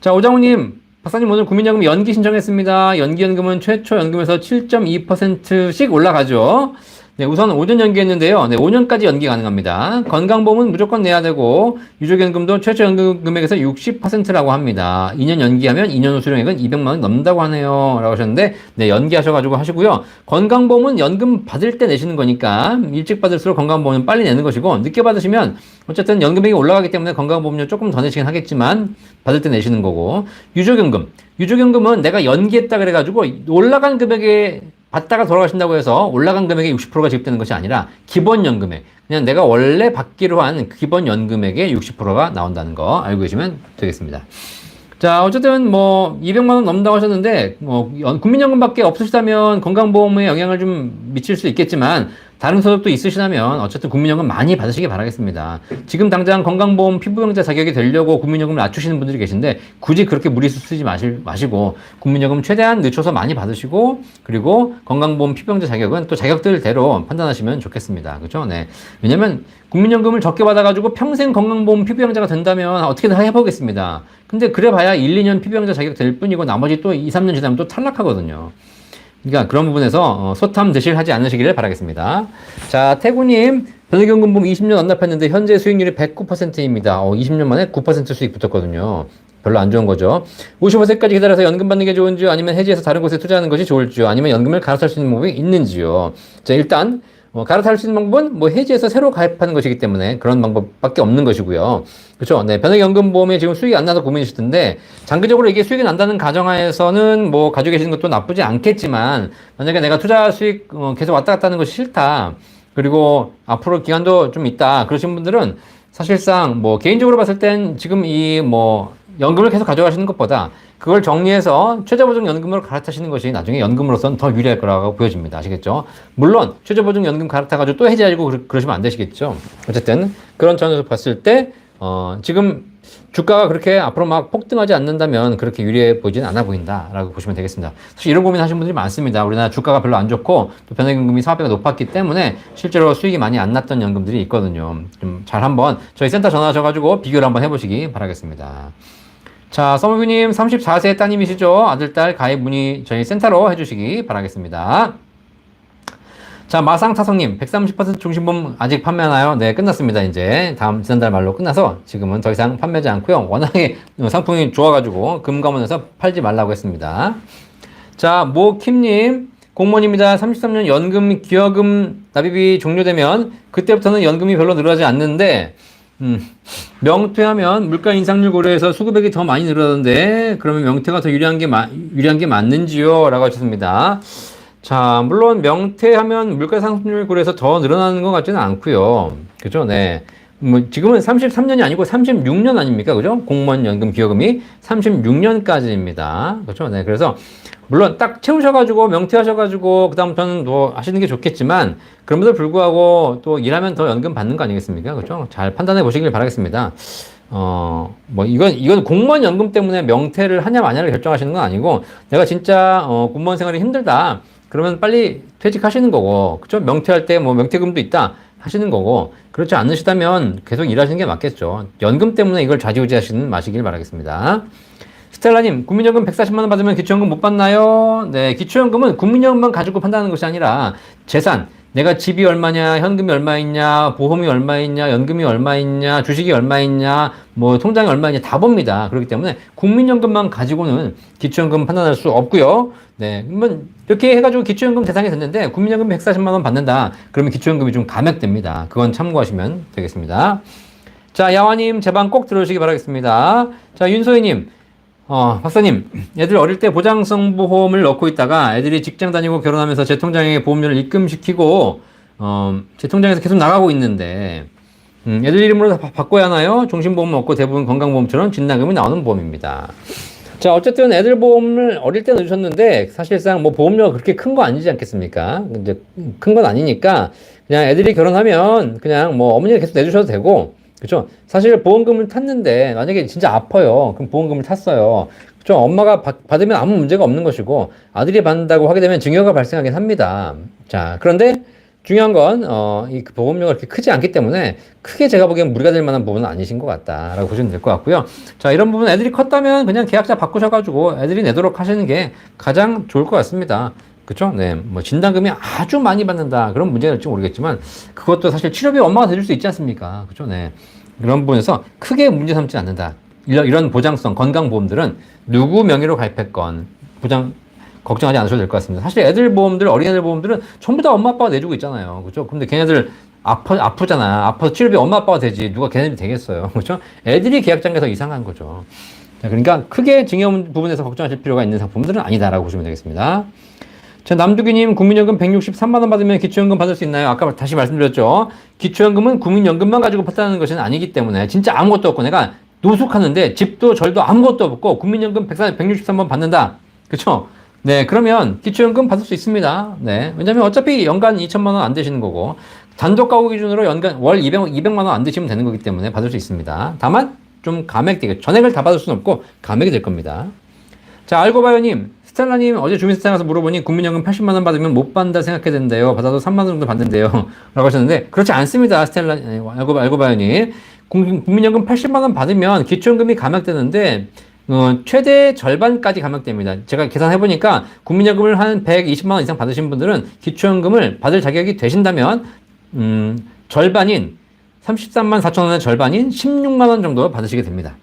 자, 오장훈님, 박사님 오늘 국민연금 연기 신청했습니다. 연기연금은 최초 연금에서 7.2%씩 올라가죠. 네, 우선 5년 연기했는데요. 네, 5년까지 연기 가능합니다. 건강보험은 무조건 내야 되고 유족연금도 최초 연금 금액에서 60%라고 합니다. 2년 연기하면 2년 후 수령액은 200만 원 넘는다고 하네요. 라고 하셨는데 네, 연기하셔가지고 하시고요. 건강보험은 연금 받을 때 내시는 거니까 일찍 받을수록 건강보험은 빨리 내는 것이고 늦게 받으시면 어쨌든 연금액이 올라가기 때문에 건강보험료 조금 더 내시긴 하겠지만 받을 때 내시는 거고 유족연금은 내가 연기했다 그래가지고 올라간 금액에 받다가 돌아가신다고 해서 올라간 금액의 60%가 지급되는 것이 아니라 기본 연금액, 그냥 내가 원래 받기로 한 기본 연금액의 60%가 나온다는 거 알고 계시면 되겠습니다. 자, 어쨌든 200만 원 넘는다고 하셨는데 국민연금밖에 없으시다면 건강보험에 영향을 좀 미칠 수 있겠지만 다른 소득도 있으시다면 어쨌든 국민연금 많이 받으시기 바라겠습니다. 지금 당장 건강보험 피부병자 자격이 되려고 국민연금을 낮추시는 분들이 계신데 굳이 그렇게 무리수 쓰지 마시고 국민연금 최대한 늦춰서 많이 받으시고 그리고 건강보험 피부병자 자격은 또 자격들대로 판단하시면 좋겠습니다. 그렇죠? 네. 왜냐면 국민연금을 적게 받아가지고 평생 건강보험 피부병자가 된다면 어떻게든 해보겠습니다. 근데 그래봐야 1, 2년 피부병자 자격 될 뿐이고 나머지 또 2, 3년 지나면 또 탈락하거든요. 그러니까 그런 부분에서 소탐 드실 하지 않으시기를 바라겠습니다. 자, 태구님, 변액연금보험 20년 언납했는데 현재 수익률이 109%입니다. 20년 만에 9% 수익 붙었거든요. 별로 안 좋은 거죠. 55세까지 기다려서 연금 받는 게 좋은지요? 아니면 해지해서 다른 곳에 투자하는 것이 좋을지요? 아니면 연금을 갈아탈 수 있는 방법이 있는지요? 자, 일단 갈아탈 수 있는 방법은 해지해서 새로 가입하는 것이기 때문에 그런 방법밖에 없는 것이고요. 그렇죠? 네, 변액연금보험에 지금 수익이 안 나서 고민이실 텐데 장기적으로 이게 수익이 난다는 가정하에서는 가지고 계시는 것도 나쁘지 않겠지만 만약에 내가 투자 수익 계속 왔다 갔다 하는 것이 싫다. 그리고 앞으로 기간도 좀 있다. 그러신 분들은 사실상 개인적으로 봤을 땐 지금 연금을 계속 가져가시는 것보다 그걸 정리해서 최저보증연금으로 갈아타시는 것이 나중에 연금으로서는 더 유리할 거라고 보여집니다. 아시겠죠? 물론 최저보증연금 갈아타가지고 또 해지하고 그러시면 안 되시겠죠? 어쨌든 그런 점에서 봤을 때 지금 주가가 그렇게 앞으로 막 폭등하지 않는다면 그렇게 유리해 보이진 않아 보인다라고 보시면 되겠습니다. 사실 이런 고민 하시는 분들이 많습니다. 우리나라 주가가 별로 안 좋고 또 변액연금이 사업비가 높았기 때문에 실제로 수익이 많이 안 났던 연금들이 있거든요. 좀 잘 한번 저희 센터 전화하셔가지고 비교를 한번 해보시기 바라겠습니다. 자, 서머뷰님 34세 따님이시죠? 아들, 딸 가입 문의 저희 센터로 해주시기 바라겠습니다. 자, 마상타성님, 130% 중심보험 아직 판매하나요? 네, 끝났습니다. 이제 지난달 말로 끝나서 지금은 더 이상 판매하지 않고요. 워낙에 상품이 좋아가지고 금감원에서 팔지 말라고 했습니다. 자, 모킴님, 공무원입니다. 33년 연금, 기여금 납입이 종료되면 그때부터는 연금이 별로 늘어나지 않는데 명퇴하면 물가 인상률 고려해서 수급액이 더 많이 늘어나는데 그러면 명퇴가 더 유리한 게 맞는지요? 라고 하셨습니다. 자, 물론 명퇴하면 물가 상승률 고려해서 더 늘어나는 것 같지는 않고요. 그죠? 네. 뭐 지금은 33년이 아니고 36년 아닙니까? 그죠? 공무원 연금 기여금이 36년까지입니다. 그죠? 네. 그래서 물론 딱 채우셔가지고 명퇴하셔가지고 그다음부터는 또 하시는 게 좋겠지만 그럼에도 불구하고 또 일하면 더 연금 받는 거 아니겠습니까? 그죠? 잘 판단해 보시길 바라겠습니다. 뭐, 이건 공무원 연금 때문에 명퇴를 하냐 마냐를 결정하시는 건 아니고, 내가 진짜, 공무원 생활이 힘들다. 그러면 빨리 퇴직하시는 거고, 그죠? 명퇴할 때 뭐 명퇴금도 있다. 하시는 거고, 그렇지 않으시다면 계속 일하시는 게 맞겠죠. 연금 때문에 이걸 좌지우지 하시는 마시길 바라겠습니다. 스텔라님, 국민연금 140만원 받으면 기초연금 못 받나요? 네, 기초연금은 국민연금만 가지고 판단하는 것이 아니라 재산, 내가 집이 얼마냐, 현금이 얼마 있냐, 보험이 얼마 있냐, 연금이 얼마 있냐, 주식이 얼마 있냐, 뭐 통장이 얼마 있냐 다 봅니다. 그렇기 때문에 국민연금만 가지고는 기초연금 판단할 수 없고요. 네, 그러면 이렇게 해가지고 기초연금 대상이 됐는데 국민연금 140만원 받는다. 그러면 기초연금이 좀 감액됩니다. 그건 참고하시면 되겠습니다. 자, 야화님 제 방 꼭 들어오시기 바라겠습니다. 자, 윤소희님. 박사님, 애들 어릴 때 보장성 보험을 넣고 있다가 애들이 직장 다니고 결혼하면서 제 통장에 보험료를 입금시키고, 제 통장에서 계속 나가고 있는데, 애들 이름으로 다 바꿔야 하나요? 종신보험 없고 대부분 건강보험처럼 진단금이 나오는 보험입니다. 자, 어쨌든 애들 보험을 어릴 때 넣으셨는데, 사실상 뭐 보험료가 그렇게 큰 거 아니지 않겠습니까? 이제 큰 건 아니니까, 그냥 애들이 결혼하면 그냥 뭐 어머니가 계속 내주셔도 되고, 그죠? 사실 보험금을 탔는데 만약에 진짜 아파요. 그럼 보험금을 탔어요. 그죠? 엄마가 받으면 아무 문제가 없는 것이고 아들이 받는다고 하게 되면 증여가 발생하긴 합니다. 자, 그런데 중요한 건 이 보험료가 그렇게 크지 않기 때문에 크게 제가 보기엔 무리가 될 만한 부분은 아니신 것 같다라고 보시면 될 것 같고요. 자, 이런 부분 애들이 컸다면 그냥 계약자 바꾸셔가지고 애들이 내도록 하시는 게 가장 좋을 것 같습니다. 그쵸? 네. 뭐, 진단금이 아주 많이 받는다. 그런 문제가 될지 모르겠지만, 그것도 사실 치료비 엄마가 대줄 수 있지 않습니까? 그쵸? 네. 그런 부분에서 크게 문제 삼지 않는다. 이런 보장성, 건강보험들은 누구 명의로 가입했건, 걱정하지 않으셔도 될 것 같습니다. 사실 애들 보험들, 어린애들 보험들은 전부 다 엄마 아빠가 내주고 있잖아요. 그죠? 근데 걔네들 아프잖아. 아파서 치료비 엄마 아빠가 되지. 누가 걔네들이 되겠어요. 그죠? 애들이 계약장에서 이상한 거죠. 그러니까 크게 증여 부분에서 걱정하실 필요가 있는 상품들은 아니다라고 보시면 되겠습니다. 자, 남두기님, 국민연금 163만원 받으면 기초연금 받을 수 있나요? 아까 다시 말씀드렸죠. 기초연금은 국민연금만 가지고 판단하는 것은 아니기 때문에 진짜 아무것도 없고 내가 노숙하는데 집도 절도 아무것도 없고 국민연금 163번 받는다. 그쵸? 네, 그러면 기초연금 받을 수 있습니다. 네. 왜냐면 어차피 연간 2천만원 안 되시는 거고 단독 가구 기준으로 연간 월 200만원 안 되시면 되는 거기 때문에 받을 수 있습니다. 다만 좀 감액되겠죠. 전액을 다 받을 수는 없고 감액이 될 겁니다. 자, 알고봐요님. 스텔라님 어제 주민센터 가서 물어보니 국민연금 80만원 받으면 못 받는다 생각해야 된대요. 받아도 3만원 정도 받는데요. 라고 하셨는데 그렇지 않습니다. 스텔라 알고봐요님. 국민연금 80만원 받으면 기초연금이 감액되는데 최대 절반까지 감액됩니다. 제가 계산해보니까 국민연금을 한 120만원 이상 받으신 분들은 기초연금을 받을 자격이 되신다면 절반인 33만 4천원의 절반인 16만원 정도 받으시게 됩니다.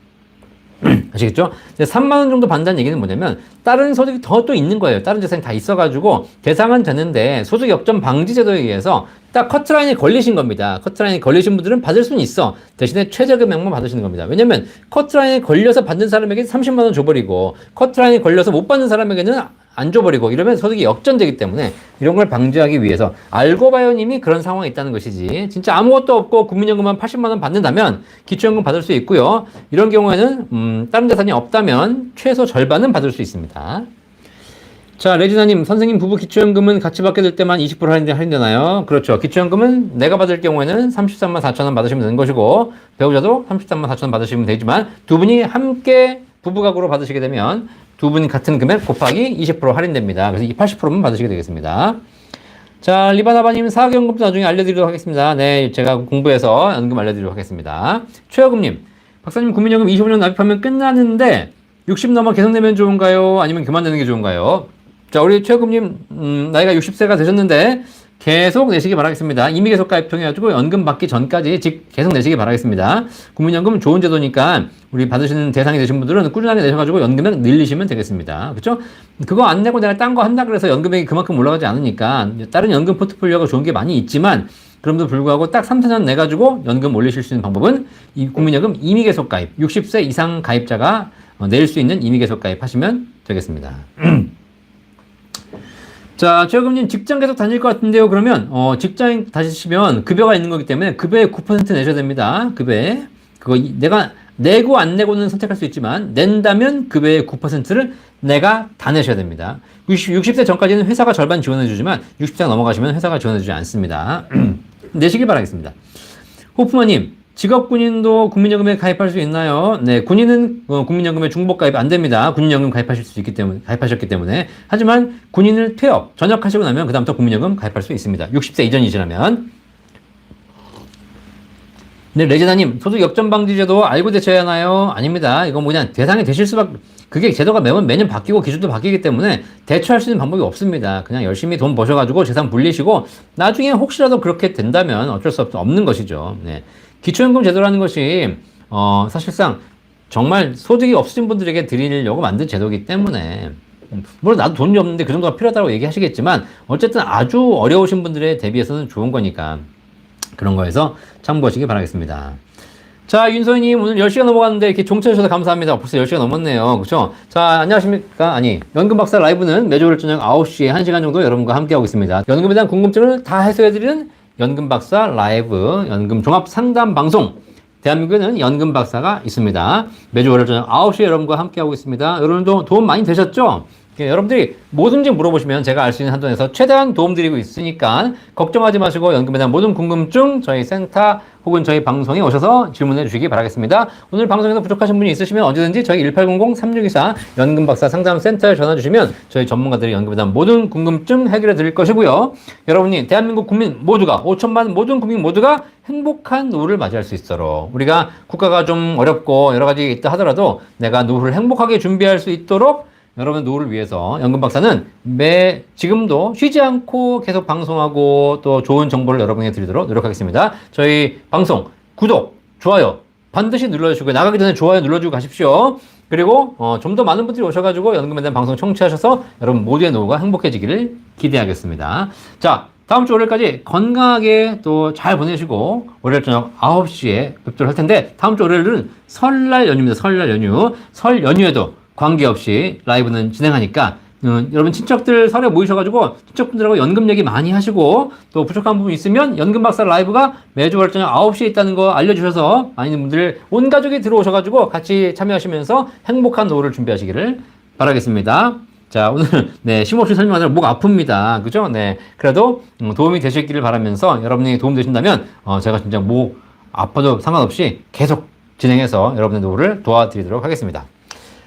아시겠죠? 3만원 정도 받는다는 얘기는 뭐냐면 다른 소득이 더 또 있는 거예요. 다른 재산이 다 있어가지고 대상은 되는데 소득 역전 방지 제도에 의해서 딱 커트라인에 걸리신 겁니다. 커트라인에 걸리신 분들은 받을 수는 있어. 대신에 최저 금액만 받으시는 겁니다. 왜냐면 커트라인에 걸려서 받는 사람에게 30만원 줘버리고 커트라인에 걸려서 못 받는 사람에게는 안 줘버리고 이러면 소득이 역전되기 때문에 이런 걸 방지하기 위해서 알고봐요님이 그런 상황이 있다는 것이지 진짜 아무것도 없고 국민연금만 80만원 받는다면 기초연금 받을 수 있고요. 이런 경우에는 다른 재산이 없다면 최소 절반은 받을 수 있습니다. 자, 레지나님, 선생님 부부 기초연금은 같이 받게 될 때만 20% 할인되나요? 그렇죠. 기초연금은 내가 받을 경우에는 33만 4천원 받으시면 되는 것이고 배우자도 33만 4천원 받으시면 되지만 두 분이 함께 부부가구로 받으시게 되면 두 분 같은 금액 곱하기 20% 할인됩니다. 그래서 이 80%만 받으시게 되겠습니다. 자, 리바나바님 사학연금도 나중에 알려드리도록 하겠습니다. 네, 제가 공부해서 연금 알려드리도록 하겠습니다. 최여금님, 박사님 국민연금 25년 납입하면 끝나는데 60 넘어 계속 내면 좋은가요? 아니면 그만 내는 게 좋은가요? 자, 우리 최금님, 나이가 60세가 되셨는데, 계속 내시기 바라겠습니다. 이미 계속 가입 통해가지고 연금 받기 전까지 계속 내시기 바라겠습니다. 국민연금 좋은 제도니까 우리 받으시는 대상이 되신 분들은 꾸준하게 내셔가지고 연금액 늘리시면 되겠습니다. 그렇죠? 그거 안 내고 내가 딴 거 한다 그래서 연금액이 그만큼 올라가지 않으니까 다른 연금 포트폴리오가 좋은 게 많이 있지만 그럼에도 불구하고 딱 3, 4년 내가지고 연금 올리실 수 있는 방법은 이 국민연금 이미 계속 가입, 60세 이상 가입자가 낼 수 있는 이미 계속 가입하시면 되겠습니다. 자, 최고님 직장 계속 다닐 것 같은데요. 그러면 직장 다니시면 급여가 있는 거기 때문에 급여의 9% 내셔야 됩니다. 급여에 그거 내가 내고 안 내고는 선택할 수 있지만 낸다면 급여의 9%를 내가 다 내셔야 됩니다. 60세 전까지는 회사가 절반 지원해 주지만 60세가 넘어가시면 회사가 지원해 주지 않습니다. 내시길 바라겠습니다. 호프마님, 직업군인도 국민연금에 가입할 수 있나요? 네, 군인은 국민연금에 중복 가입 안 됩니다. 군인연금 가입하실 수 있기 때문에, 가입하셨기 때문에. 하지만 군인을 퇴업, 전역하시고 나면 그다음부터 국민연금 가입할 수 있습니다. 60세 이전이시라면. 네, 레지나님, 소득 역전 방지제도 알고 대처해야 하나요? 아닙니다. 이건 뭐 그냥 대상이 되실 수밖에, 그게 제도가 매년 바뀌고 기준도 바뀌기 때문에 대처할 수 있는 방법이 없습니다. 그냥 열심히 돈 버셔가지고 재산 불리시고 나중에 혹시라도 그렇게 된다면 어쩔 수 없는 것이죠. 네. 기초연금 제도라는 것이 사실상 정말 소득이 없으신 분들에게 드리려고 만든 제도이기 때문에 물론 나도 돈이 없는데 그 정도가 필요하다고 얘기하시겠지만 어쨌든 아주 어려우신 분들에 대비해서는 좋은 거니까 그런 거에서 참고하시기 바라겠습니다. 자, 윤소희님 오늘 10시가 넘어갔는데 이렇게 종쳐주셔서 감사합니다. 벌써 10시가 넘었네요. 그쵸? 자, 안녕하십니까? 아니, 연금박사 라이브는 매주 월요일 저녁 9시에 1시간 정도 여러분과 함께하고 있습니다. 연금에 대한 궁금증을 다 해소해드리는 연금박사 라이브 연금 종합 상담 방송. 대한민국에는 연금박사가 있습니다. 매주 월요일 저녁 9시에 여러분과 함께하고 있습니다. 여러분도 도움 많이 되셨죠? 여러분들이 뭐든지 물어보시면 제가 알 수 있는 한도에서 최대한 도움드리고 있으니까 걱정하지 마시고 연금에 대한 모든 궁금증 저희 센터 혹은 저희 방송에 오셔서 질문해 주시기 바라겠습니다. 오늘 방송에서 부족하신 분이 있으시면 언제든지 저희 1800-3624 연금박사 상담센터에 전화 주시면 저희 전문가들이 연금에 대한 모든 궁금증 해결해 드릴 것이고요. 여러분이 대한민국 국민 모두가 5천만 모든 국민 모두가 행복한 노후를 맞이할 수 있도록 우리가 국가가 좀 어렵고 여러 가지 있다 하더라도 내가 노후를 행복하게 준비할 수 있도록 여러분 노후를 위해서 연금박사는 지금도 쉬지 않고 계속 방송하고 또 좋은 정보를 여러분에게 드리도록 노력하겠습니다. 저희 방송 구독, 좋아요 반드시 눌러주시고 나가기 전에 좋아요 눌러주고 가십시오. 그리고 좀 더 많은 분들이 오셔가지고 연금에 대한 방송 청취하셔서 여러분 모두의 노후가 행복해지기를 기대하겠습니다. 자, 다음 주 월요일까지 건강하게 또 잘 보내시고 월요일 저녁 9시에 뵙도록 할 텐데 다음 주 월요일은 설날 연휴입니다. 설날 연휴. 설 연휴에도 관계없이 라이브는 진행하니까 여러분 친척들 설에 모이셔가지고 친척분들하고 연금 얘기 많이 하시고 또 부족한 부분 있으면 연금박사 라이브가 매주 월요일 저녁 9시에 있다는 거 알려주셔서 많은 분들 온 가족이 들어오셔가지고 같이 참여하시면서 행복한 노후를 준비하시기를 바라겠습니다. 자, 오늘 네 쉼없이 설명하느라 목 아픕니다. 그죠? 네, 그래도 도움이 되셨기를 바라면서 여러분이 도움 되신다면 제가 진짜 목 아파도 상관없이 계속 진행해서 여러분의 노후를 도와드리도록 하겠습니다.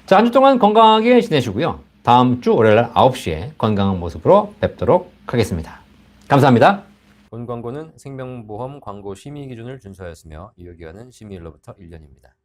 자, 한 주 동안 건강하게 지내시고요. 다음 주 월요일 9시에 건강한 모습으로 뵙도록 하겠습니다. 감사합니다. 본 광고는 생명보험 광고 심의 기준을 준수하였으며 유효기간은 심의일로부터 1년입니다.